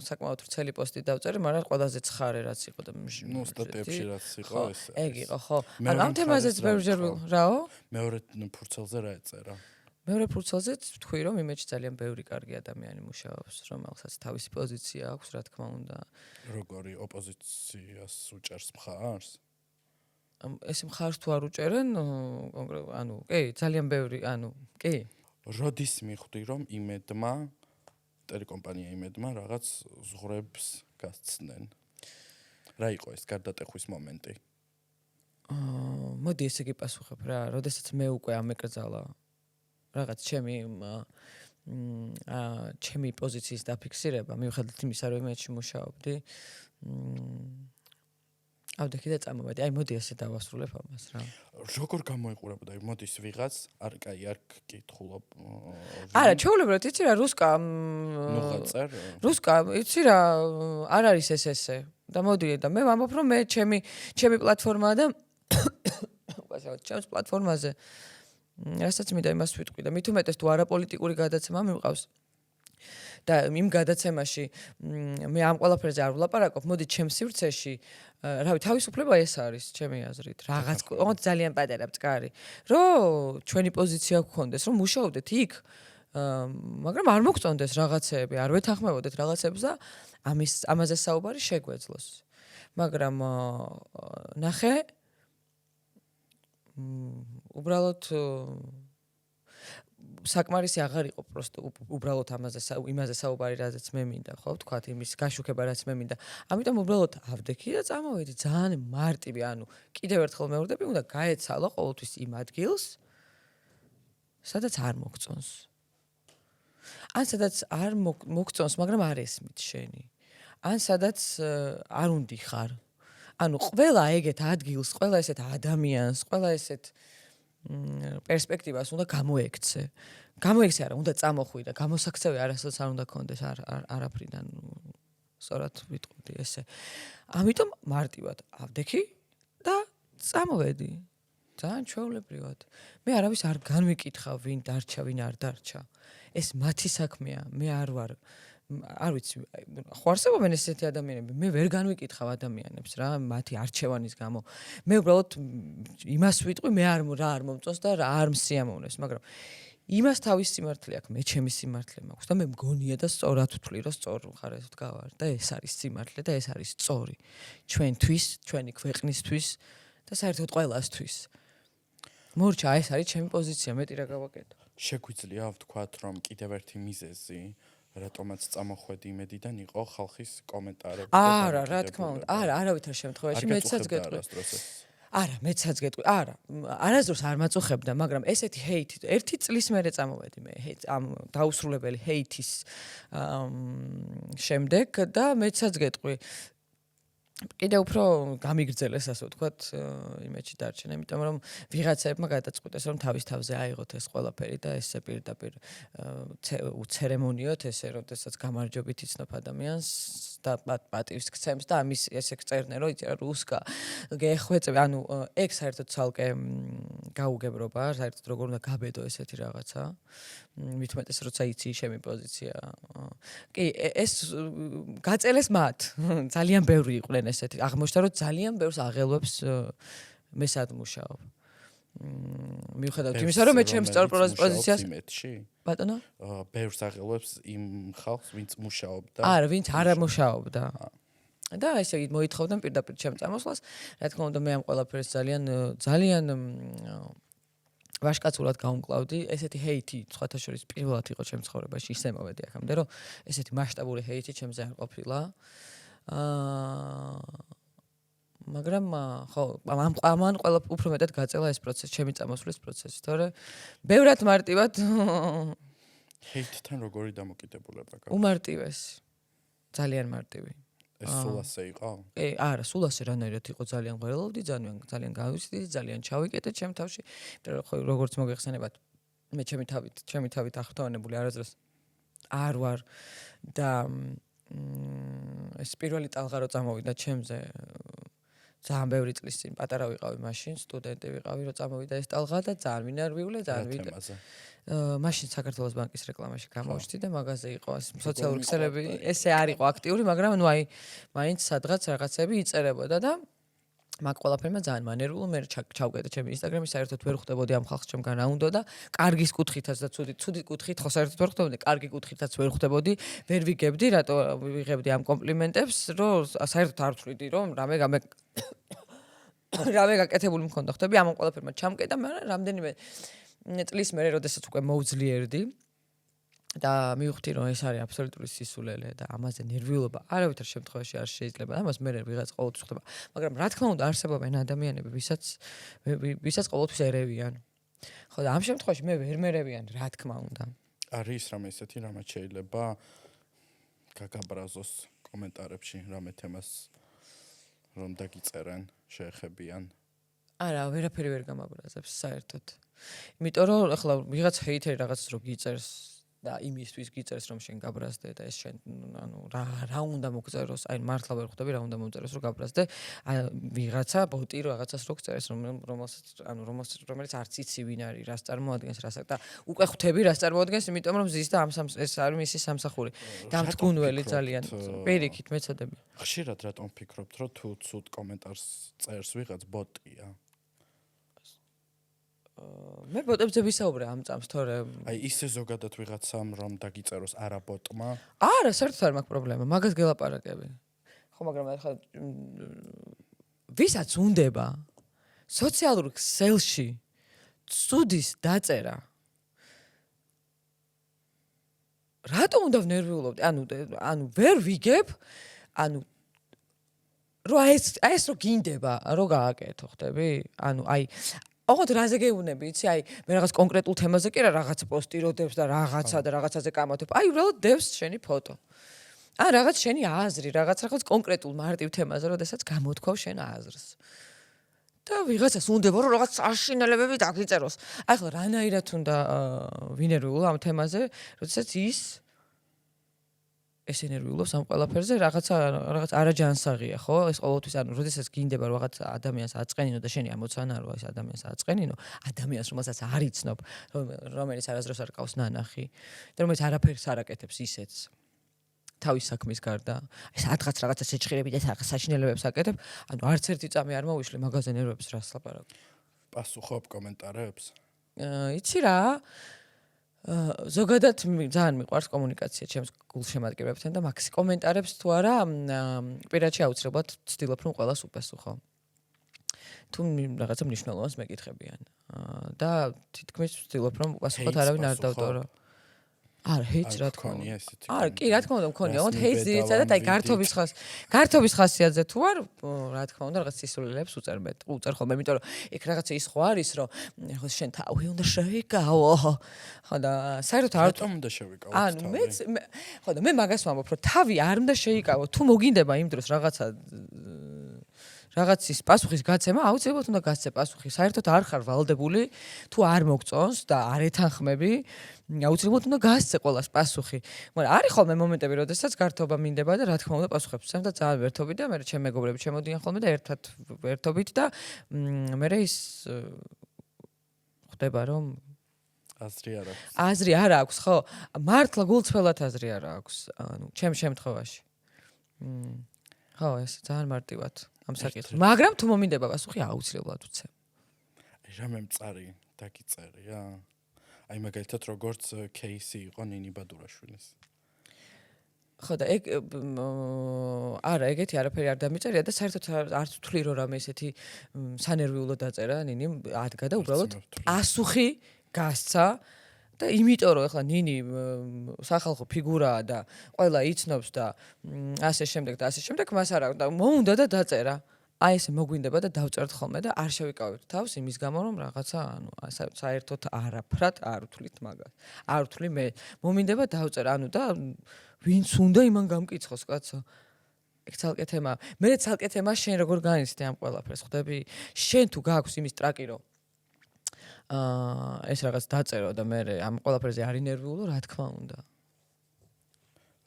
საკმაოდ ვრცელი პოსტი დავწერე, მაგრამ ყველაზე ცხარე რაც იყო და ნუ სტატიებში რაც იყო ეს. ეგ იყო, ხო. ანუ ამ თემაზეც ბევრჯერ რაო? მეორე ფურცელზე რა ეწერა? მეორე ფურცელზეც ვთქვი, რომ იმედში ძალიან ბევრი კარგი ადამიანი მუშაობს, რომელსაც თავისი პოზიცია აქვს, რა თქმა უნდა. როგორი ოპოზიციას უჭერს მხარს? ეს მხარს თუ არ უჭერენ, ანუ, კი, ძალიან ბევრი, ანუ, კი. როდის მიხვდი, რომ იმედმა, ტელეკომპანია იმედმა რაღაც ზღვრებს გასცნენ? რა იყო ეს გარდატეხვის მომენტი? მოდი ესე იგი პასუხებ რა, როდესაც მე უკვე ამეკრძალა რაღაც ჩემი პოზიციის დაფიქსირება, მიუხედავად იმისა, რომ მეჩი მუშაობდი. ავდექი და წამოვედი. აი მოდი ესე დავასრულებ ამას რა. როგორ გამოიყურებოდა? მოდის ვიღაც, არ გკითხულობ. არა, ჩვეულებრივად იცი რა, რუსკა, იცი რა, არ არის ესე. და მოდი და მე ვამბობ, რომ მე ჩემი პლატფორმაა და ჩემს პლატფორმაზე რასაც მინდა იმას ვიტყვი და მით უმეტეს თუ არაპოლიტიკური გადაცემა მივყავს და იმ გადაცემაში მე ამ ყველაფერზე არ ვლაპარაკობ, მოდი ჩემს სივრცეში, რავი, თავისუფლება ეს არის ჩემი აზრით, რაღაც ძალიან პატარა მწკარი, რომ ჩვენი პოზიცია გქონდეს, რომ მუშაობდეთ იქ, მაგრამ არ მოგწონდეს რაღაცეები, არ ვეთანხმებოდეთ რაღაცებს და ამაზე საუბარი შეგვეძლოს. მაგრამ ნახე უბრალოდ საკმარისი აღარ იყო პროსტო უბრალოდ იმაზე საუბარი, რაზეც მე მინდა, ხო, ვთქვათ, იმის გაშუქება, რაც მე მინდა. ამიტომ უბრალოდ ავდექი და წამოვედი, ძალიან მარტივი, ანუ კიდევ ერთხელ მეურდები, უნდა გაეცალო ყოველთვის იმ ადგილს, სადაც არ მოგწონს. ან სადაც არ მოგწონს, მაგრამ არ ესმით შენი. ან სადაც არ უნდი ხარ. ანუ ყველა ეგეთ ადგილს, ყველა ესეთ ადამიანს, ყველა ესეთ პერსპექტივას უნდა გამოექცე. გამოექცე არა, უნდა წამოხვი და გამოსაქცევი არასოდეს არ უნდა კონდეს არაფრიდან სწორად ვიტყოდი ესე. ამიტომ მარტივად ავდექი და წამოვედი. ძალიან ჩვეულებრივად. მე არავის არ განვიკითხავ, ვინ დარჩა, ვინ არ დარჩა. ეს მათი საქმეა, მე არ ვარ. არ ვიცი, ხო არსებობენ ესეთი ადამიანები, მე ვერ განვიკითხავ ადამიანებს რა, მათი არჩევანის გამო. მე უბრალოდ იმას ვიტყვი, მე რა არ მომწონს და რა არ მსიამოვნებს, მაგრამ იმას თავის სიმართლე აქვს, მე ჩემი სიმართლე მაქვს და მე მგონია და სწორად ვთვლი, რომ სწორ მხარეს ვდგავარ და ეს არის სიმართლე და ეს არის სწორი. ჩვენთვის, ჩვენი ქვეყნისთვის და საერთოდ ყველასთვის. მორჩა, ეს არის ჩემი პოზიცია, მეტი რა გავაკეთო. შეგვიძლია ვთქვათ, რომ კიდევ ერთი მიზეზი რატომაც წამოხვედი იმედიდან იყო ხალხის კომენტარები და არა, რა თქმა უნდა. არა, არავითარ შემთხვევაში მეცაც გეტყვი. არა, მეცაც გეტყვი. არა, არასდროს არ მაწუხებდა, მაგრამ ესეთი ჰეითი, ერთი წლის მერე წამოვედი მე ამ დაუსრულებელი ჰეითის შემდეგ და მეცაც გეტყვი. კიდე უფრო გამიგრძელეს, ასე ვთქვათ, იმედში დარჩენა, იმიტომ რომ ვიღაცაებმა გადაწყვიტეს, რომ თავის თავზე აიღოთ ეს ყველაფერი და ესე პირდაპირ უცერემონიოთ ესე, როდესაც გამარჯვებით იცნობ ადამიანს და პატივს გცემს და ამის ესე წერდნენ, რომ იცი რა რუსკა გეხვეწები, ანუ ეგ საერთოდ ცალკე გაუგებრობა, საერთოდ როგორ უნდა გაბედო ესეთი რაღაცა. მით უმეტეს როცა იცი ჩემი პოზიცია. კი, ეს გაწელეს მათ. ძალიან ბევრი იყვნენ ესეთი. აღმოჩნდა რომ ძალიან ბევრს აღელვებს მე სად მუშაობ. მიუხედავად იმისა, რომ მე ჩემს სწორ პოზიციას ბატონო? ბევრს აღელვებს იმ ხალხს, ვინც მუშაობდა. არა, ვინც არ მუშაობდა. და ესე იგი მოითხოვდნენ პირდაპირ ჩემ წამოსვლას. რა თქმა უნდა, მე ამ ყველაფერს ძალიან ვაშკაცურად გავუმკლავდი. ესეთი ჰეითი სხვათა შორის პირველად იყო ჩემს ცხოვრებაში, ისე მოვედი აქამდე, რომ ესეთი მასშტაბური ჰეითი ჩემზე არ ყოფილა. მაგრამ ხო, ამან ყველა უფრო მეტად გაწელა ეს პროცესი, ჩემი წამოსვლის პროცესი, თორე ბევრად მარტივად ჰეითთან როგორი დამოკიდებულება გაქვს? უმარტივესი. ძალიან მარტივი. ეს სულ ასე იყო? არა, სულ ასე რანაირად იყო, ძალიან ღველოვდი, ძალიან გავიცდი, ძალიან ჩავიკეტე ჩემ თავში, იმიტომ რომ ხო როგორც მოგეხსენებათ, მე ჩემი თავით აღფრთოვანებული არასდროს არ ვარ და ეს პირველი ტალღა რო წამოვიდა ჩემზე ძალიან ბევრი წლის წინ პატარა ვიყავი მაშინ, სტუდენტი ვიყავი, რო წამოვიდა ეს ტალღა და ძალიან მინერვიულე, ძალიან ვიდა. მაშინ საქართველოს ბანკის რეკლამაში გამოვჩდი და მაღაზე იყო სოციალური ქსელები, ესე არ იყო აქტიური, მაგრამ ნუ აი მაინც სადღაც რაღაცები იწერებოდა და მაგ ყველაფერმა ძალიან მანერვიულ მე ჩავკეტე ჩემი ინსტაგრამი, საერთოდ ვერ ხვდებოდი ამ ხალხს ჩემგან რა უნდა და კარგის კუთხითაც და ცუდი კუთხით ხო საერთოდ ვერ ხვდებოდი, კარგი კუთხითაც ვერ ხვდებოდი, ვერ ვიგებდი, რატო ვიღებდი ამ კომპლიმენტებს, რომ საერთოდ არ ვთვლიდი, რომ რამე გაკეთებული მქონდა. ხვდები, ამ ყველაფერმა ჩამკეტა, მაგრამ რამდენიმე წლის მერე, როდესაც უკვე მოვძლიერდი, და მივხვდი რომ ეს არის აბსოლუტური სისულელე და ამაზე ნერვიულობა არავითარ შემთხვევაში არ შეიძლება და ამას მე ვიღაც ყოველთვის ხდება მაგრამ რა თქმა უნდა არსებობენ ადამიანები ვისაც ყოველთვის ერევიან ხო და ამ შემთხვევაში მე ვერ მერევიან რა თქმა უნდა არის რამე ისეთი რამაც შეიძლება გაგაბრაზოს კომენტარებში რამე თემას რომ დაგიწერენ შეეხებიან არა ვერაფერი ვერ გამაბრაზებს საერთოდ იმიტომ რომ ახლა ვიღაც ჰეითერი რაღაცას რო გიწერს და იმისთვის გიწერს რომ შენ გაბრაზდე და ეს შენ ანუ რა უნდა მოგწეროს აი მართლა ვერ ხვდები რა უნდა მომწეროს რომ გაბრაზდე ვიღაცა ბოტი რაღაცას რო გწერს რომელიც არც იცი ვინ არის რას წარმოადგენს რასაც და უკვე ხვდები რას წარმოადგენს იმიტომ რომ ზის და ეს არის მისი სამსახური დამთგუნველი ძალიან პირიქით მეცოდები ხშირად რატომ ფიქრობთ რომ თუ ცუდ კომენტარს წერს ვიღაც ბოტია მე ბოტებზე ვისაუბრე ამ წამს თორე აი ისე ზოგადად ვიღაცამ რომ დაგიწეროს არა ბოტმა არა საერთოდ არ მაქვს პრობლემა მაგას გელაპარაკები ხო მაგრამ ახლა ვისაც უნდება სოციალურ ქსელში ცუდის დაწერა რატომ უნდა ვნერვიულობდი ანუ ვერ ვიგებ ანუ რო ეს რო გინდება რო გააკეთო ხდები ანუ აი ოღონდ რაზე გეუბნები იცი აი მე რაღაც კონკრეტულ თემაზე კი რა რაღაც პოსტიროდებს და რაღაცაზე კამათობ აი უბრალოდ დევს შენი ფოტო ან რაღაც შენი აზრი რაღაც კონკრეტულ მარტივ თემაზე როდესაც გამოთქვავ შენ აზრს და ვიღაცას უნდება რომ რაღაც აშინელებები დაგიწეროს აი ხო რანაირად უნდა ვინერვიულო ამ თემაზე როდესაც ის ეს ენერგიულობს ამ ყველაფერზე რაღაც არაჯანსაღია ხო ეს ყოველთვის ანუ როდესაც გინდება რაღაც ადამიანს აწყენინო და შენი ამოცანა რომ ეს ადამიანს აწყენინო ადამიანს რომელსაც არ იცნობ რომელიც არასდროს არ ყავს ნანახი და რომელიც არაფერს არ აკეთებს ისეც თავის საქმის გარდა ეს ადღაც რაღაცა შეჭხირები და რაღაც საშინელებებს აკეთებ ანუ არც ერთი წამი არ მოვიშლი მაგაზე ნერვებს რას ლაპარაკობ პასუხობ კომენტარებს იცი რა ზოგადად ძალიან მიყვარს კომუნიკაცია ჩემს გულშემატკივრებთან და მაქსი კომენტარებს თუ არა პირადში აუცილებლად ვცდილობ რომ ყველას უპასუხო თუ რაღაცა მნიშვნელოვანს მეკითხებიან და თითქმის ვცდილობ რომ უპასუხოთ არავინ არ დავტორო არა ჰეიტს რა თქმა უნდა არა კი რა თქმა უნდა მქონია ოღონდ ჰეიტს ძირითადად აი გართობის ხასიათზე თუ არ რა თქმა უნდა რაღაც სისულელებს უწერ ხოლმე იმიტომ რომ იქ რაღაცა ის ხო არის რომ ხო შენ თავი უნდა შევიკავო ხო და საერთოდ არ უნდა შევიკავო ანუ ხო და მე მაგას ვამბობ რომ თავი არ უნდა შეიკავო თუ მოგინდება იმ დროს რაღაცის პასუხის გაცემა აუცილებლად უნდა გასცე პასუხი საერთოდ არ ხარ ვალდებული თუ არ მოგწონს და არ ეთანხმები აუცილებლად უნდა გასცე ყველას პასუხი მაგრამ არის ხოლმე მომენტები როდესაც გართობა მინდება და რა თქმა უნდა პასუხებს ვცემ და ძალიან ვერთობით და მე ჩემ მეგობრები შემოდიან ხოლმე და ერთად ვერთობით და მე ის ხდება რომ აზრი არ აქვს ხო მართლა გულწრფელად აზრი არ აქვს ანუ ჩემ შემთხვევაში ხო ეს ძალიან მარტივად ამ საკითხს მაგრამ თუ მომინდება პასუხი აუცილებლად ვცემ რამე მწარი დაგიწერია აი მაგალითად როგორც кейსი იყო ნინი ბადურაშვილის ხო და ეგ არა ეგეთი არაფერი არ დამიწერია და საერთოდ არც ვთვლი რომ რამე ესეთი სანერვიულო დაწერა ნინი ადგა და უბრალოდ პასუხი გასცა და იმიტომ რომ ახლა ნინი სახალხო ფიგურაა და ყველა იცნობს და ასე შემდეგ მას არა და მოუნდა და დაწერა აი ესე მოგვინდება და დავწერთ ხოლმე და არ შევიკავებთ თავს იმის გამო რომ რაღაცა ანუ საერთოდ არაფრად არ ვთვლით მაგას არ ვთვლი მე მომინდება დავწერა ანუ და ვინც უნდა იმან გამკითხოს კაცო ეგ ცალკე თემა მე ცალკე თემა შენ როგორ განიცდი ამ ყველაფერს ხვდები შენ თუ გაქვს იმის ტრაკი რომ ეს რაღაც დაწერო და მე ამ ყველაფერზე არ ინერვიულო რა თქმა უნდა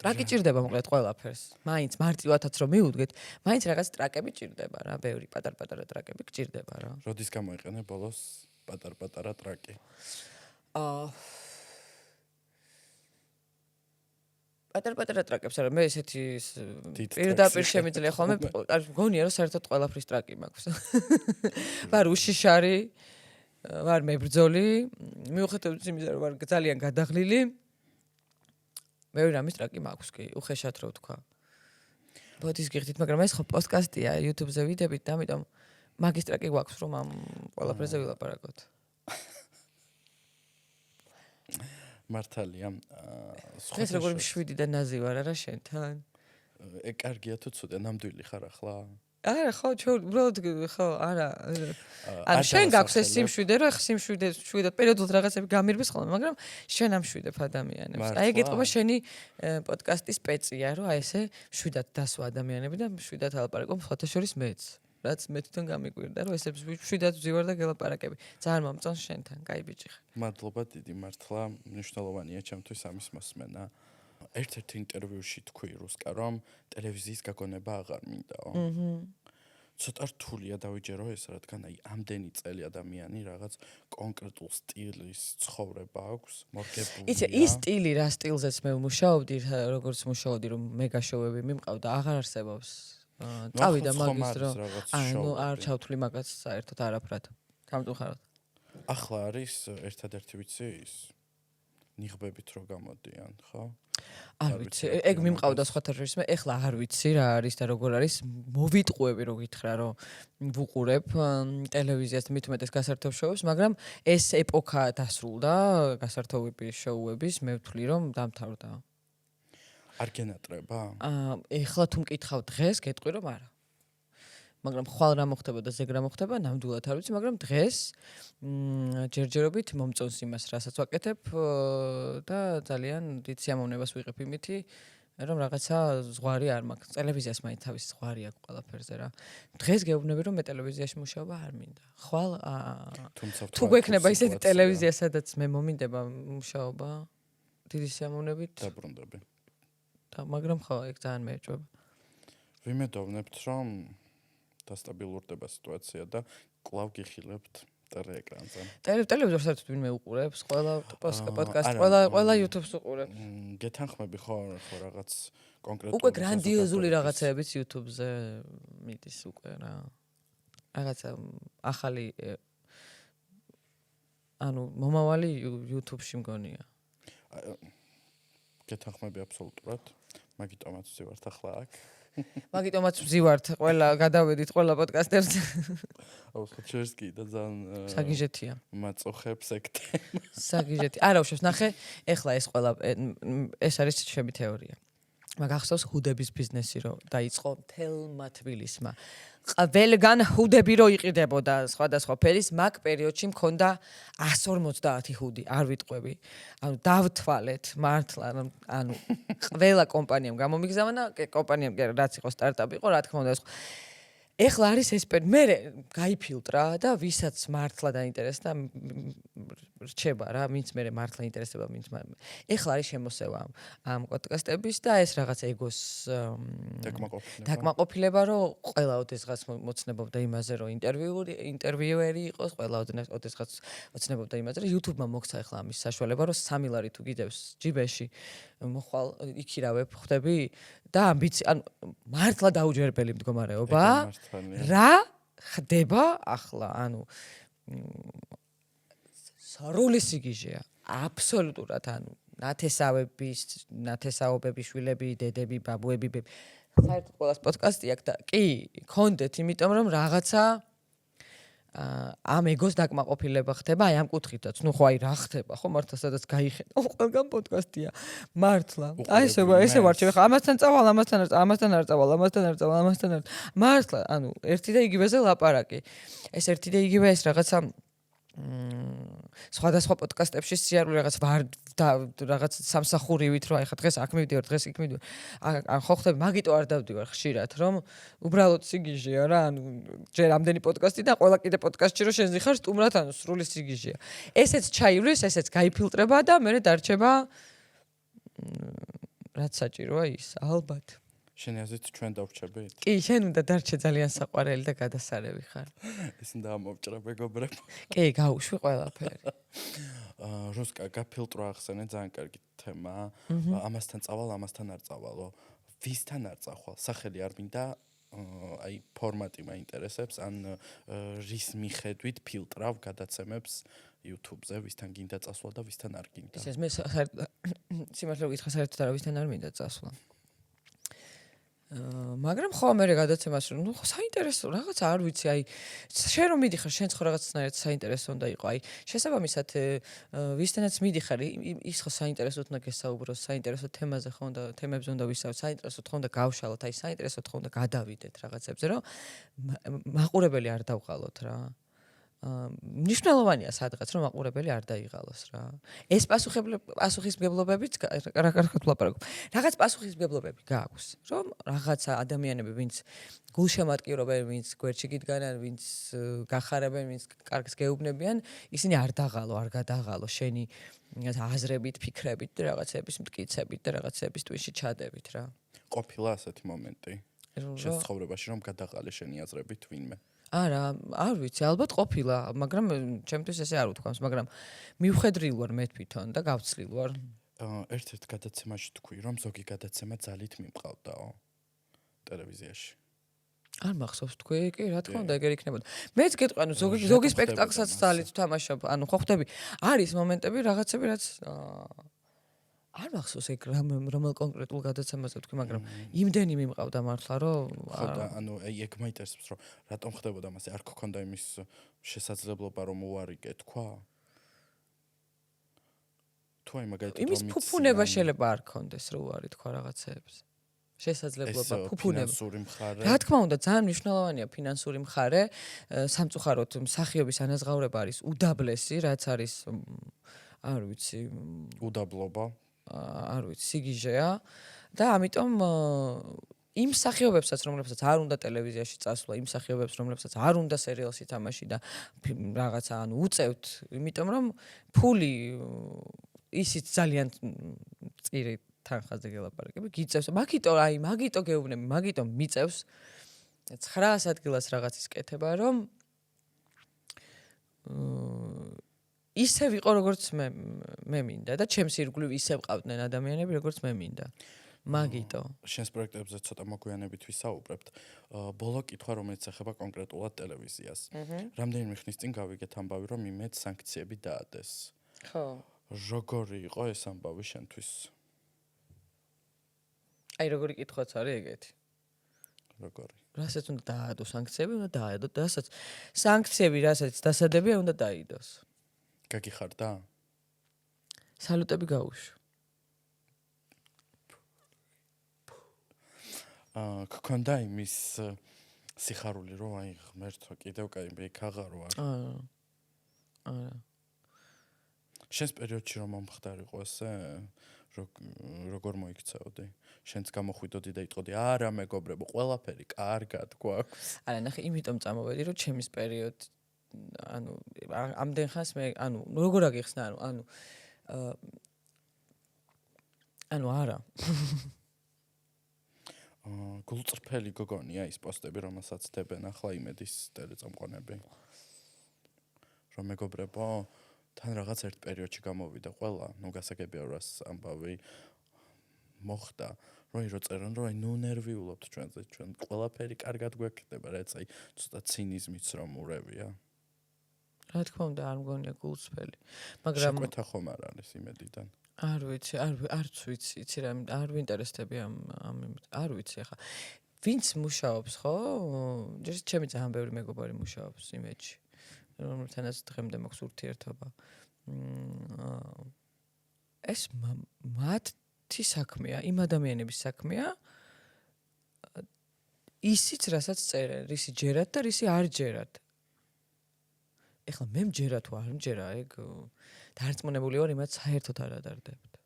ტრაკი ჭირდება მოკლედ ყველაფერს მაინც მარტივადაც რომ მიუდგეთ მაინც რაღაც ტრაკები ჭირდება რა ბევრი პატარ-პატარა ტრაკები ჭირდება რა როდის გამოიყენე ბოლოს პატარ-პატარა ტრაკი პატარ-პატარა ტრაკებს არა მე ესეთი პირდაპირ შემიძლია ხოლმე მგონია რომ საერთოდ ყველაფრის ტრაკი მაქვს ვარ უშიშარი ვარ მებრძოლი მიუხედავად იმისა რომ ვარ ძალიან გადაღლილი მე რამის ტრაკი მაქვს კი უხეშად რო ვთქვა ბოდის გიხდით მაგრამ ეს ხო პოდკასტია YouTube-ზე ვიდებით და ამიტომ მაგის ტრაკი გვაქვს რომ ამ ყველაფერზე ვილაპარაკოთ მართალია. ეს როგორი მშვიდი და ნაზი ვარ არა შენთან? კარგია თუ ცოტა ნამდვილი ხარ ახლა? არა ხო უბრალოდ ხო არა ანუ შენ გაქვს ეს სიმშვიდე რომ ახ სიმშვიდე პერიოდულად რაღაცები გამირბის ხოლმე მაგრამ შენ ამშვიდებ ადამიანებს აი ეგ ეთქობა შენი პოდკასტის პეწია რომ აი ესე მშვიდად დასვა ადამიანები და მშვიდად ალაპარაკო სხვათა შორის მეც რაც მე თვითონ გამიკვირდა რომ ესე მშვიდად ვზივარ და გელაპარაკები ძალიან მომწონს შენთან კაი ბიჭი ხარ მადლობა დიდი მართლა მნიშვნელოვანია ჩემთვის ამის მოსმენა ერთ-ერთ ინტერვიუში თქვი რუსკა რომ ტელევიზიის გაგონება აღარ მინდაო. ცოტა რთულია დავიჯერო ეს რადგან აი ამდენი წელი ადამიანი რაღაც კონკრეტულ სტილის ცხოვრება აქვს, მორგებულია. იცი ის სტილი რა სტილზეც მე ვმუშაობდი, როგორც მუშაობდი რომ მეგა შოუები მიმყავდა, აღარ არსებობს. წავიდა მაგის რომ ანუ არ ჩავთვლი მაგას საერთოდ არაფრად. გამწუხაროდ. ახლა არის ერთადერთი ვიცი ის ნიღბებით რო გამოდიან, ხო? არ ვიცი, ეგ მიმყავდა სხვათა შორის მე ეხლა არ ვიცი რა არის და როგორ არის მოვიტყუები რო გითხრა რომ ვუყურებ ტელევიზიას მით უმეტეს გასართობ შოუებს, მაგრამ ეს ეპოქა დასრულდა გასართობების შოუების, მე ვთვლი რომ დამთავრდა. არ გენატრება? ეხლა თუ მკითხავ დღეს, გეტყვი რომ არა. მაგრამ ხვალ რა მოხდება და ზეგ რა მოხდება, ნამდვილად არ ვიცი, მაგრამ დღეს ჯერჯერობით მომწონს იმას, რასაც ვაკეთებ და ძალიან დიდ სიამოვნებას ვიღებ იმითი, რომ რაღაცა ზღვარი არ მაქვს. ტელევიზიას მაინც თავისი ზღვარი აქვს ყველაფერზე რა. დღეს გეუბნები რომ მე ტელევიზიაში მუშაობა არ მინდა. ხვალ თუ გვექნება ისეთი ტელევიზია, სადაც მე მომინდება მუშაობა, დიდი სიამოვნებით დაბრუნდები. მაგრამ ხო, ეგ ძალიან მეეჭვება. ვიმედოვნებთ რომ დასტაბილურდება სიტუაცია და კვლავ გიხილებთ ტელეეკრანზე. ტელევიზორს საერთოდ ვინმე უყურებს? ყველა პოდკასტ, ყველა YouTube-ს უყურებს. გეთანხმები ხო რაღაც კონკრეტული უკვე გრანდიოზული რაღაცებიც YouTube-ზე მიდის უკვე რა. რაღაცა ახალი ანუ მომავალი YouTube-ში მგონია. გეთანხმები აბსოლუტურად. მაგიტომაც ვზივართ ახლა აქ. მაგიტომაც ვზივართ ყველა გადავედით ყველა პოდკასტებზე. აუ ხო ჩერსკი და ძალიან საგიჟეთია. მაწოხებს ეგ თემა. საგიჟეთი. არა უშავს ნახე, ეხლა ეს ყველა ეს არის ჩემი თეორია. მაგახსოვს ჰუდების ბიზნესი რო დაიწყო მთელმა თბილისმა. ყველგან ჰუდები რო იყიდებოდა სხვადასხვა ფერის, მაგ პერიოდში მქონდა 150 ჰუდი, არ ვიტყვები. ანუ დავთვალეთ მართლა, ანუ ყველა კომპანიამ გამომიგზავნა, კომპანიამ რაც იყო სტარტაპი იყო, რა თქმა უნდა ეს ეხლა არის ეს მე გაიფილტრა და ვისაც მართლა დაინტერესდა რჩება რა, ვინც მე მართლა ინტერესდება, ვინც ეხლა არის შემოსევა ამ პოდკასტების და ეს რაღაც ეგოს დაკმაყოფილება, რომ ყველა ოდესღაც მოცნებობდა იმაზე, რომ ინტერვიუერი იყოს, ყველა ოდესღაც მოცნებობდა იმაზე, რომ YouTube-მა მოგცა ეხლა ამის საშუალება, რომ 3 ლარი თუ გიდევს ჯიბეში, მოხვალ იქირავებ, ხვდები და ამბიცი, ანუ მართლა დაუჯერებელი მდგომარეობა. რა ხდება ახლა, ანუ სრული სიგიჟეა, აბსოლუტურად, ანუ ნათესაობები, შვილები, დედები, ბაბუები, საერთოდ ყველას პოდკასტი აქვს და კი, გქონდეთ, იმიტომ რომ რაღაცა ამ ეგოს დაკმაყოფილება ხდება, აი ამ კუთხითაც. ნუ ხო აი რა ხდება, ხო მართლა სადაც გაიხედა, ყველგან პოდკასტია. მართლა. აი ესე ვარჩევ ხა ამასთან წავალ, ამასთან არ წავალ. მართლა, ანუ ერთი და იგივეზე ლაპარაკი. ეს ერთი და იგივე ეს რაღაცა სხვადასხვა პოდკასტებში სიარული რაღაც სამსახურივით რომ აი ხა დღეს აქ მივდივარ, დღეს იქ მივდივარ. ან ხო ხდება, მაგიტო არ დავდივარ ხშირად, რომ უბრალოდ სიგიჟეა რა, ანუ ჯერ ამდენი პოდკასტი და ყველა კიდე პოდკასტში რომ შენ ზიხარ სტუმრად, ანუ სრული სიგიჟეა. ესეც ჩაივლის, ესეც გაიფილტრება და მე დარჩება რაც საჭიროა ის, ალბათ. შენი აზრით ჩვენ დავრჩებით? კი, შენ უნდა დარჩე ძალიან საყვარელი და გადასარევი ხარ. ეს უნდა მოვჭრა მეგობრებო. კი, გაუშვი ყველაფერი. რუსკა გაფილტრო ახსენე ძალიან კარგი თემა. ამასთან წავალ, ამასთან არ წავალო. ვისთან არ წახვალ? სახელი არ მინდა, აი ფორმატი მაინტერესებს, ან რის მიხედვით ფილტრავ გადაცემებს YouTube-ზე, ვისთან გინდა წასვლა და ვისთან არ გინდა. ეს მე სიმართლე გითხრა, საერთოდ არავისთან არ მინდა წასვლა. მაგრამ ხო მე გადაცემას რომ ნუ ხო საინტერესო რაღაც არ ვიცი აი შენ რომ მიდიხარ შენც ხო რაღაცნაირად საინტერესო უნდა იყო აი შესაბამისად ვისთანაც მიდიხარ ის ხო საინტერესოდ უნდა გესაუბროს საინტერესო თემაზე ხო უნდა თემებზე უნდა ვისაუბროთ საინტერესოდ ხო უნდა გავშალოთ აი საინტერესოდ ხო უნდა გადავიდეთ რაღაცებზე რომ მაყურებელი არ დავყალოთ რა მნიშვნელოვანია სადღაც რომ მაყურებელი არ დაიღალოს რა. ეს პასუხისმგებლობებიც რა კარგად ვლაპარაკობ. რაღაც პასუხისმგებლობები გააქვს, რომ რაღაცა ადამიანები, ვინც გულშემატკივრობენ, ვინც გვერდში გიდგანან, ვინც გახარებენ, ვინც კარგს გეუბნებიან, ისინი არ დაღალო, არ გადაღალო შენი აზრებით, ფიქრებით და რაღაცების მტკიცებით და რაღაცების ტვინში ჩადებით რა. ყოფილა ასეთი მომენტი. შენ ცხოვრებაში რომ გადაღალე შენი აზრებით ვინმე. არა, არ ვიცი, ალბათ ყოფილა, მაგრამ ჩემთვის ესე არ უთქვამს, მაგრამ მივხედრილ ვარ მე თვითონ და გავცლილ ვარ. ერთ-ერთ გადაცემაში თქვი, რომ ზოგი გადაცემა ძალით მიმყავდაო ტელევიზიაში. არ მახსოვს თქვი, კი, რა თქმა უნდა, ეგერ იქნებოდა. მეც გეტყვი, ანუ ზოგი სპექტაკლსაც ძალით თამაშობ, ანუ ხო ხვდები, არის მომენტები, რაღაცები, რაც არ მახსოვს ეგ რომელ კონკრეტულ გადაცემაზე თქვი, მაგრამ იმდენი მიმყავდა მართლა, რომ ხო და ანუ ეგ მაინტერესებს, რომ რატომ ხდებოდა მასე, არ გქონდა იმის შესაძლებლობა, რომ უარიგე თქვა? თუ აი მაგალითად იმის ფუფუნება შეიძლება არ ქონდეს, რომ უარი თქვა რაღაცეებს. შესაძლებლობა, ფუფუნება. ფინანსური მხარე. რა თქმა უნდა, ძალიან მნიშვნელოვანია ფინანსური მხარე. სამწუხაროდ მსახიობის ანაზღაურება არის უდაბლესი, რაც არის არ ვიცი, უდაბლობა. არ ვიცი, სიგიჟეა და ამიტომ იმ მსახიობებსაც, რომლებსაც არ უნდა ტელევიზიაში წასვლა, იმ მსახიობებს, რომლებსაც არ უნდა სერიალში თამაში და რაღაცა, ანუ უწევთ, იმიტომ რომ ფული ისიც ძალიან წირი თანხაზე გელაპარაკები, გიწევს. მაგიტო გეუბნები, მაგიტო მიწევს 900 ადგილას რაღაცის კეთება, რომ ისე ვიყო როგორც მე მინდა და ჩემს ირგვლივ ისე ვყავდნენ ადამიანები როგორც მე მინდა. მაგიტო. შენს პროექტებზე ცოტა მოგვიანებით ვისაუბრებთ. ბოლო კითხვა რომელიც ეხება კონკრეტულად ტელევიზიას. რამდენიმე ხნის წინ გავიგეთ ამბავი რომ იმედ სანქციები დაადეს. ხო. როგორი იყო ეს ამბავი შენთვის? აი როგორი კითხვაც არის ეგეთი. როგორი? რასაც უნდა დაადო სანქციები, უნდა დაადო და რასაც სანქციები, რასაც დასადებია, უნდა დაიდოს. გაგიხარდა? სალუტები გაუშვა. გქონდა იმის სიხარული რომ აი ღმერთო კიდევ კაი მე ქაღარო არ. არა. შენს პერიოდში რომ მომხდარიყო ესე როგორ მოიქცეოდი? შენც გამოხვიდოდი და იტყოდი არა მეგობრებო ყველაფერი კარგად გვაქვს. არა ნახე იმიტომ წამოვედი რომ ჩემის პერიოდი ანუ ამდენ ხანს მე ანუ როგორ აგიხსნა ანუ არა გულწრფელი გოგონია ის პოსტები რომელსაც დებენ ახლა იმედის ტელეწამყვანები რომ მეგობრებო თან რაღაც ერთ პერიოდში გამოვიდა ყველა ნუ გასაგებია რომ ამბავი მოხდა რომ წერენ რომ აი ნუ ნერვიულობთ ჩვენზე ჩვენ ყველაფერი კარგად გვექნება რაც აი ცოტა ცინიზმიც რომ ურევია რა თქმა უნდა არ მგონია გულწრფელი მაგრამ შეკვეთა ხომ არ არის იმედიდან არ ვიცი არც ვიცი იცი რა არ ვინტერესდები ამ არ ვიცი ახლა ვინც მუშაობს ხო ჯერ ჩემი ძალიან ბევრი მეგობარი მუშაობს იმედში რომელთანაც დღემდე მაქვს ურთიერთობა ეს მათი საქმეა იმ ადამიანების საქმეა ისიც რასაც წერენ რისი ჯერათ და რისი არ ჯერათ ეხლა მე მჯერა თუ არ მჯერა ეგ დარწმუნებული ვარ იმათ საერთოდ არ ადარდებთ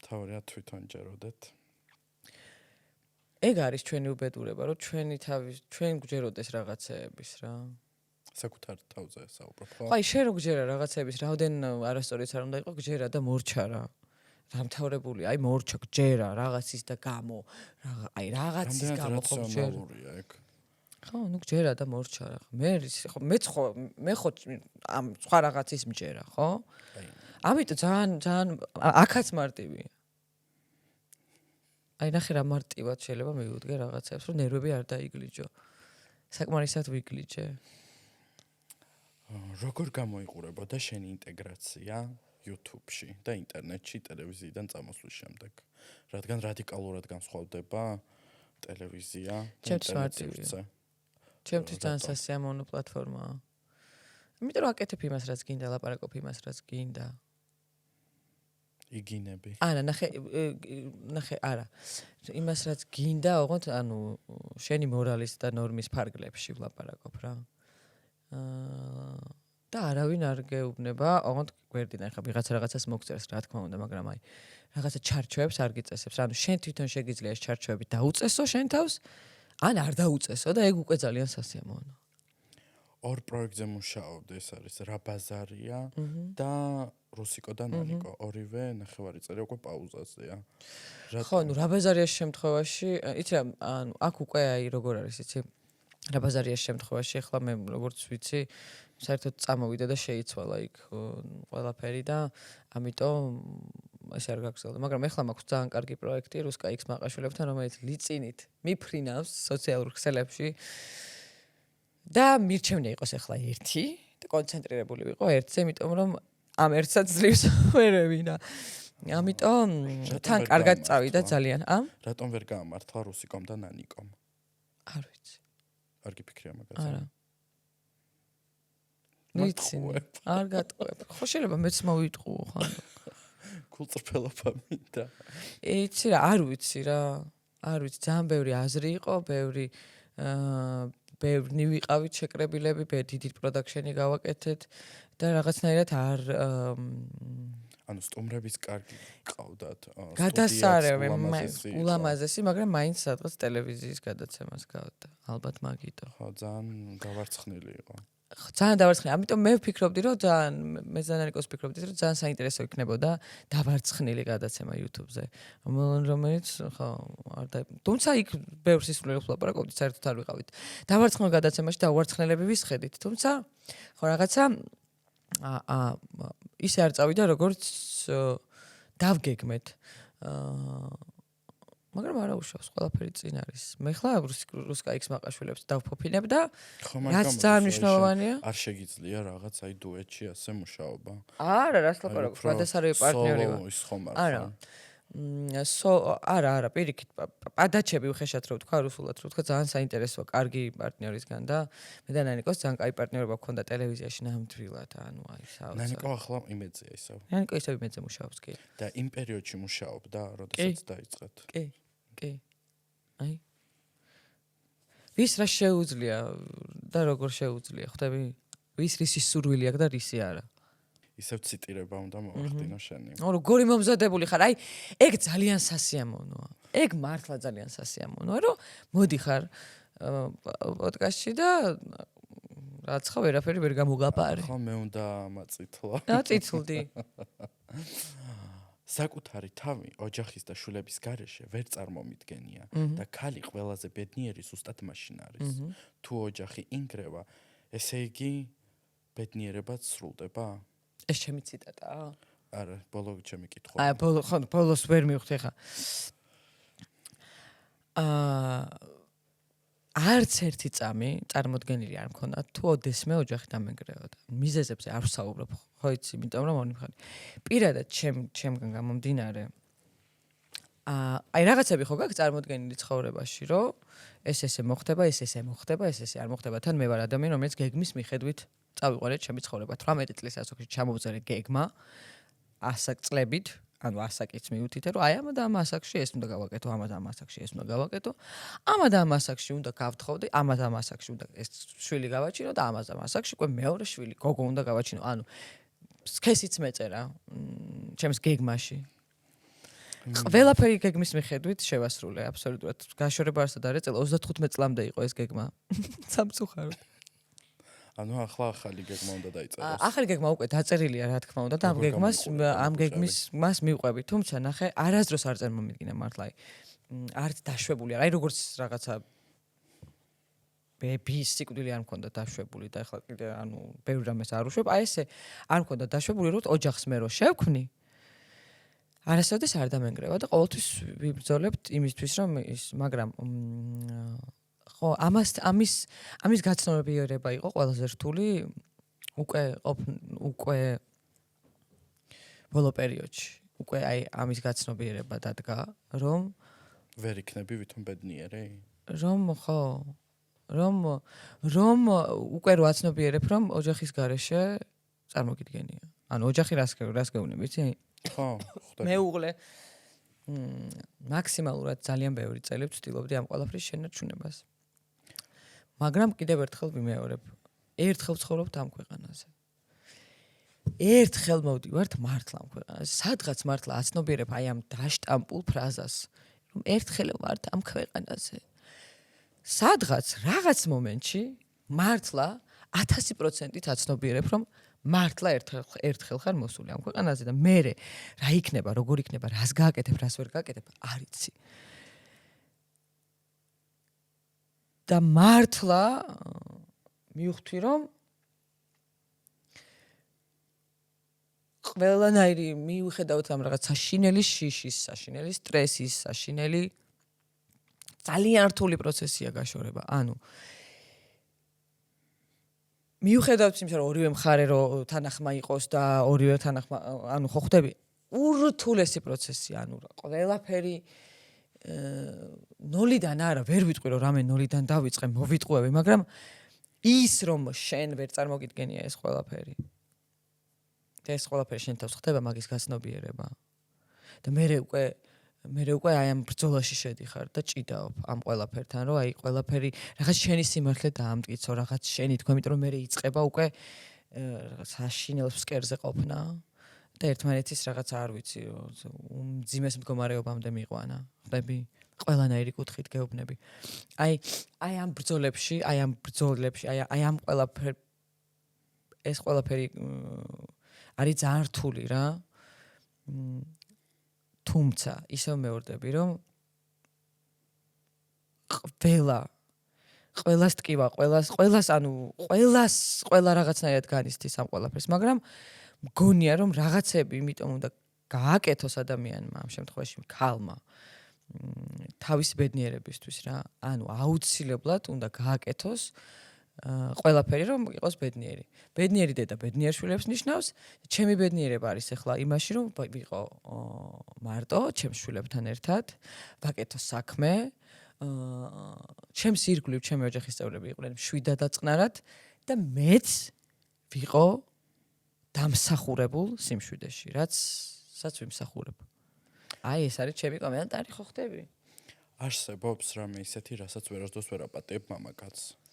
თავია თვითონ ჯეროდეთ ეგ არის ჩვენი უბედურება რომ ჩვენ გვჯეროდეს რაღაცეების რა საკუთარ თავზე საუბრობ ხო? აი შენ რო გჯერა რაღაცების რაოდენ არასწორიც არ უნდა იყო გჯერა და მორჩა რა დამთავრებული აი მორჩა გჯერა რაღაცის და გამო აი რაღაცის გამო ხო რაციონალურია ეგ ხო ნუ გჯერა და მორჩა რა მე ხო ამ სხვა რაღაცის მჯერა ხო? ამიტომ ძალიან აქაც მარტივია აი ნახე რა მარტივად შეიძლება მივუდგე რაღაცებს რომ ნერვები არ დაიგლიჯო საკმარისად ვიგლიჯე როგორ გამოიყურებოდა შენი ინტეგრაცია YouTube-ში და ინტერნეტში ტელევიზიიდან წამოსვლის შემდეგ. რადგან რადიკალურად განსხვავდება ტელევიზია და ინტერნეტი. ჩემთვის ძალიან სასიამოვნო პლატფორმაა. იმიტომ რომ აკეთებ იმას, რაც გინდა, ლაპარაკობ იმას, რაც გინდა. იგინები. არა, ნახე, არა. იმას, რაც გინდა, ოღონდ, შენი მორალის და ნორმის ფარგლებში ვლაპარაკობ რა. და არავინ არ გეუბნება, ოღონდ გვერდიდან ხა ვიღაცა რაღაცას მოგწერს, რა თქმა უნდა, მაგრამ აი რაღაცა ჩარჩოებს არ გიწესებს. შენ თვითონ შეგიძლია ეს ჩარჩოები დაუწესო შენ თავს, ან არ დაუწესო და ეგ უკვე ძალიან სასიამოვნოა. ორ პროექტზე მუშაობდი, ეს არის რა ბაზარია და რუსიკო და ნანიკო. ორივე ნახევარი წელი უკვე პაუზაზეა. ხო, რა ბაზარიას შემთხვევაში, იცი რა, აქ უკვე აი როგორ არის, იცი? რა ბაზარიას შემთხვევაში, ახლა მე როგორც ვიცი, საერთოდ წამოვიდა და შეიცვალა იქ ყველაფერი და ამიტომ ეს არ გაგრძელდა. მაგრამ ახლა მაქვს ძალიან კარგი პროექტი რუსკა X მაყაშვილებთან, რომელიც ლიწინით მიფრინავს სოციალურ ქსელებში. და მირჩევნია იყოს ახლა ერთი და კონცენტრირებული ვიყო ერთზე, იმიტომ რომ ამ ერთსაც ძლივს ვერევინა. ამიტომ თან კარგად წავიდა ძალიან. რატომ ვერ გაამართლა რუსიკომ და ნანიკომ? არ ვიცი. არ გიფიქრია მაგაზე? არა. ვიცი. არ გატყუებ. ხო შეიძლება მეც მოვიტყუო ხან. გულწრფელობა მინდა. იცი რა, არ ვიცი რა. არ ვიცი, ძალიან ბევრი აზრი იყო, ბევრი ვიყავით შეკრებილები, დიდი პროდაქშენი გავაკეთეთ და რაღაცნაირად არ სტუმრების კარგი ყავდათ. გადასარევი ულამაზესი, მაგრამ მაინც სადღაც ტელევიზიის გადაცემას გავდა. ალბათ მაგიტო. ხო, ძალიან დავარცხნილი იყო. ძალიან დავარცხნილი. ამიტომ მე ვფიქრობდი, რომ მე ზანანიკოს ვფიქრობდი, რომ ძალიან საინტერესო იქნებოდა დავარცხნილი გადაცემა YouTube-ზე. რომელიც ხო, არ და თუმცა იქ ბევრ სისულელს ვლაპარაკობდი, საერთოდ არ ვიყავით. დავარცხნილ გადაცემაში დავარცხნილები ვისხედით, თუმცა ხო რაღაცა ისე არ წავიდა, როგორც დავგეგმეთ. მაგრამ არა უშავს, ყველაფერი წინ არის. მე ხლა რუსკა X მაყაშვილებს დავფოფინებ და რაც ძალიან მნიშვნელოვანია. არ შეგიძლია რაღაც აი დუეტში ასე მუშაობა. არა, რას ლაპარაკობ, გადასარევი პარტნიორი ვარ. ის ხომ არ. არა. არა, პირიქით, პადაჩები ვხეშათ რო ვთქვა რუსულად, რო ვთქვა ძალიან საინტერესოა, კარგი პარტნიორისგან და მე და ნანიკოს ძალიან კაი პარტნიორობა გქონდა ტელევიზიაში ნამდვილად, აი საოცარი. ნანიკო ახლა იმედზეა ისევ. ნანიკო ისევ იმედზე მუშაობს, კი. და იმ პერიოდში მუშაობდა, როდესაც დაიწყეთ. კი. აი. ვის რა შეუძლია და როგორ შეუძლია, ხვდები? ვის რისი სურვილი აქვს და რისი არა. ისევ ციტირება უნდა მოვახდინო შენი. როგორი მომზადებული ხარ? აი, ეგ ძალიან სასიამოვნოა. ეგ მართლა ძალიან სასიამოვნოა, რომ მოდიხარ პოდკასტში და რაც ხო ვერაფერი ვერ გამოგაპარე. ხო, მე უნდა მაწითლო. წითლდი. საკუთარი თავი ოჯახის და შვილების გარეშე ვერ წარმომიდგენია და ქალი ყველაზე ბედნიერი ზუსტად მაშინ არის. თუ ოჯახი ინგრევა, ესე იგი ბედნიერებაც სრულდება? ეს ჩემი ციტატაა? არა, ბოლო ჩემი კითხვა. ბოლოს ვერ მივხვდი ხა. არც ერთი წამი წარმოდგენილი არ მქონდა, თუ ოდესმე ოჯახი დამეგრევოდა. მიზეზებზე არ ვსაუბრობ, ხო იცი, იმიტომ რომ ორი მხარე. პირადად ჩემგან გამომდინარე. აი რაღაცები ხო გაქვს წარმოდგენილი ცხოვრებაში, რომ ესე მოხდება, ესე მოხდება, ესე არ მოხდება. თან მე ვარ ადამიანი, რომელიც გეგმის მიხედვით წავიყვანეთ ჩემი ცხოვრება. 18 წლის ასაკში ჩამოვწერე გეგმა 100 წლებით, ანუ ასაკიც მივუთითე, რომ აი ამა და ამ ასაკში ეს უნდა გავაკეთო, ამა და ამ ასაკში ეს უნდა გავაკეთო. ამა და ამ ასაკში უნდა გავთხოვდე, ამა და ამ ასაკში უნდა ეს შვილი გავაჩინო და ამა და ამ ასაკში უკვე მეორე შვილი, გოგო უნდა გავაჩინო. ანუ სქესიც მეწერა ჩემს გეგმაში. ყველაფერი გეგმის მიხედვით შევასრულე, აბსოლუტურად. გაშორება არსად არ ეწელა, 35 წლამდე იყო ეს გეგმა. სამწუხაროდ. ანუ ახლა ახალი გეგმა უნდა დაიწეროს. ახალი გეგმა უკვე დაწერილია, რა თქმა უნდა, და ამ გეგმის მას მივყვები. თუმცა ნახე, არასდროს არ წარმომიდგინე მართლა. არც დაშვებული არა. აი როგორც რაღაცა ბების სიკვდილი არ მქონდა დაშვებული და ახლა კიდე ანუ ბევრ რამეს არ უშვებ. აი ესე არ მქონდა დაშვებული, რომ ოჯახს მე რო შევქმნი. არასოდეს არ დამენგრევა და ყოველთვის ვიბრძოლებთ იმისთვის, რომ ის, მაგრამ ხო, ამის გაცნობიერება იყო ყველაზე რთული, უკვე ბოლო პერიოდში უკვე აი ამის გაცნობიერება დადგა, რომ ვერ იქნები ვითომ ბედნიერი? რომ უკვე რო აცნობიერებ, რომ ოჯახის გარეშე წარმოგიდგენია. ანუ ოჯახი რას გეუბნები, იცი? ხო, ხვდები. მეუღლე მაქსიმალურად ძალიან ბევრი წელი ვცდილობდი ამ ყველაფრის შენარჩუნებას. მაგრამ კიდევ ერთხელ ვიმეორებ, ერთხელ ვცხოვრობთ ამ ქვეყანაზე. ერთხელ მოვდივართ მართლა ამ ქვეყანაზე. სადღაც მართლა აცნობიერებ აი ამ დაშტამპულ ფრაზას, რომ ერთხელ ვართ ამ ქვეყანაზე. სადღაც რაღაც მომენტში მართლა 1000%-ით აცნობიერებ, რომ მართლა ერთხელ ხარ მოსული ამ ქვეყანაზე და მე რა იქნება, როგორ იქნება, რას გააკეთებ, რას ვერ გააკეთებ, არ იცი. და მართლა მივხვდი, რომ ყველანაირი მიუხედავთ ამ რაღაც საშინელი შიშის, საშინელი სტრესის, საშინელი ძალიან რთული პროცესია გაშორება. ანუ მიუხედავთ იმისა, რომ ორივე მხარე რო თანახმა იყოს და ორივე თანახმა, ანუ ხო ხვდები, ურთულესი პროცესია, ანუ ყველაფერი ნოლიდან არა, ვერ ვიტყვი რომ რამე ნოლიდან დავიწყე, მოვიტყუები, მაგრამ ის რომ შენ ვერ წარმოგიდგენია ეს ყველაფერი. და ეს ყველაფერი შენ თავს ხდება მაგის გაცნობიერება. და მე უკვე აი ამ ბრძოლაში შედიხარ და ჭიდაობ ამ ყველაფერთან, რომ აი ყველაფერი რაღაც შენი სიმართლე დაამტკიცო, რაღაც შენი თქვა, იმიტომ რომ მე იწყება უკვე რაღაც საშინელ ფსკერზე ყოფნა და ერთმანეთის რაღაც არ ვიცი, უმძიმეს მდგომარეობამდე მიყვანა. ხდები? ყველანაირი კუთხით გეუბნები. აი ამ ბრძოლებში, აი ამ ყველაფერი ეს ყველაფერი არის ძალიან რთული რა. თუმცა ისევ მეორდები, რომ ყველას ტკივა, ყველა რაღაცნაირად განიცდის ამ ყველაფერს, მაგრამ მგონია, რომ რაღაცები იმიტომ უნდა გააკეთოს ადამიანმა, ამ შემთხვევაში ქალმა, თავისი ბედნიერებისთვის რა. ანუ აუცილებლად უნდა გააკეთოს ყველაფერი, რომ იყოს ბედნიერი. ბედნიერი დედა ბედნიერ შვილებს ნიშნავს. ჩემი ბედნიერება არის ახლა იმაში, რომ ვიყო მარტო, ჩემს შვილებთან ერთად, ვაკეთო საქმე, ჩემს ირგვლივ ჩემი ოჯახის წევრები იყვნენ მშვიდად და წყნარად და მეც ვიყო დამსახურებულ სიმშვიდეში, რაც ვიმსახურებ. აი ეს არის ჩემი კომენტარი, ხო ხდები? არსებობს რამე ისეთი, რასაც ვერასდროს ვერ აპატიებ მამაკაცს.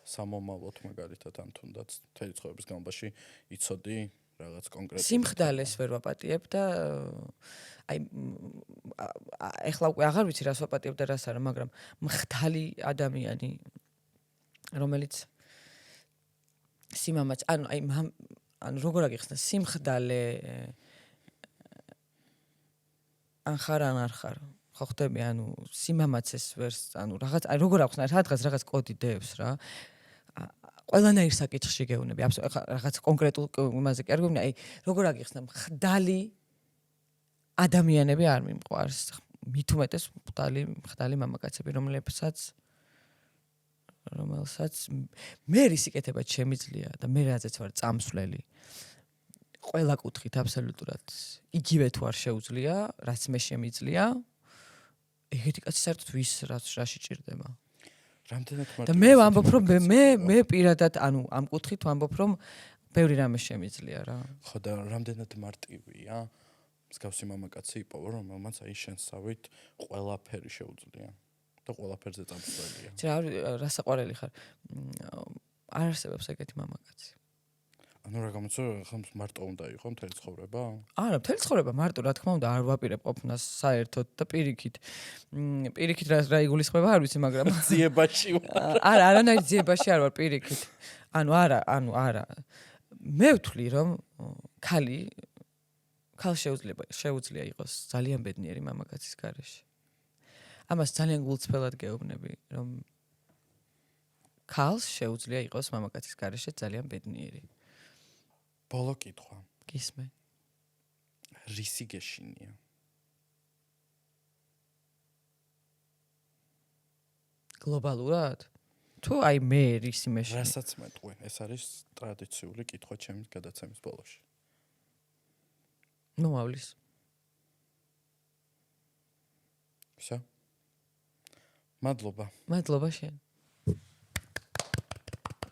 სამომავლოდ მაგალითად ან თუნდაც მთელი ცხოვრების განმავლობაში იცოდი რაღაც კონკრეტულ სიმხდალეს ვერ ვაპატიებ და აი ეხლა უკვე აღარ ვიცი რას ვაპატიებ და რას არა, მაგრამ მხდალი ადამიანი, რომელიც სიმამაც, ანუ როგორ აგიხსნა, სიმხდალე ან ხარ ან არ ხარ. ხო ხდები, ანუ სიმამაცეს ვერს, ანუ რაღაც, აი როგორ აღხსნა, რაღაც კოდი დევს რა. ყველანაირ საკითხში გეუბნები, რაღაც კონკრეტულ იმაზე კი არ გეუბნები, აი როგორ აგიხსნა, მხდალი ადამიანები არ მიმყვარს. მით უმეტეს მხდალი მამაკაცები, რომელსაც მე რისიკეთებად შემიძლია და მე რაზეც ვარ წამსვლელი. ყველა კუთხით აბსოლუტურად იგივე თუ არ შეუძლია, რაც მე შემიძლია, ეგეთი კაცი საერთოდ რაში ჭირდება. რამდენად და მე ვამბობ, რომ მე პირადად, ანუ ამ კუთხით ვამბობ, რომ ბევრი რამე შემიძლია რა. ხო და რამდენად მარტივია მსგავსი მამაკაცი იპოვო, რომელმაც აი შენსავით ყველაფერი შეუძლია და ყველაფერზე წამსვლელია. რა საყვარელი ხარ? არ არსებობს ეგეთი მამაკაცი. ანუ რა გამოწვევ, ხა მარტო უნდა იყოს მთელი ცხოვრება? არა, მთელი ცხოვრება მარტო, რა თქმა უნდა, არ ვაპირებ ყოფნას საერთოდ და პირიქით რა იგულისხმება, არ ვიცი, მაგრამ ძიებაში ვარ. არა, არანაირ ძიებაში არ ვარ პირიქით. ანუ არა. მე ვთვლი, რომ ქალს შეუძლია იყოს ძალიან ბედნიერი მამაკაცის გარეშე. ამას ძალიან გულწრფელად გეუბნები, რომ ქალს შეუძლია იყოს მამაკაცის გარეშე ძალიან ბედნიერი. ბოლო კითხვა. გისმე. რისი გეშინია? გლობალურად? თუ აი მე რისი მეშინია? რასაც მეტყვი, ეს არის ტრადიციული კითხვა ჩემი გადაცემის ბოლოში. მომავლის. Всё. მადლობა. მადლობა შენ.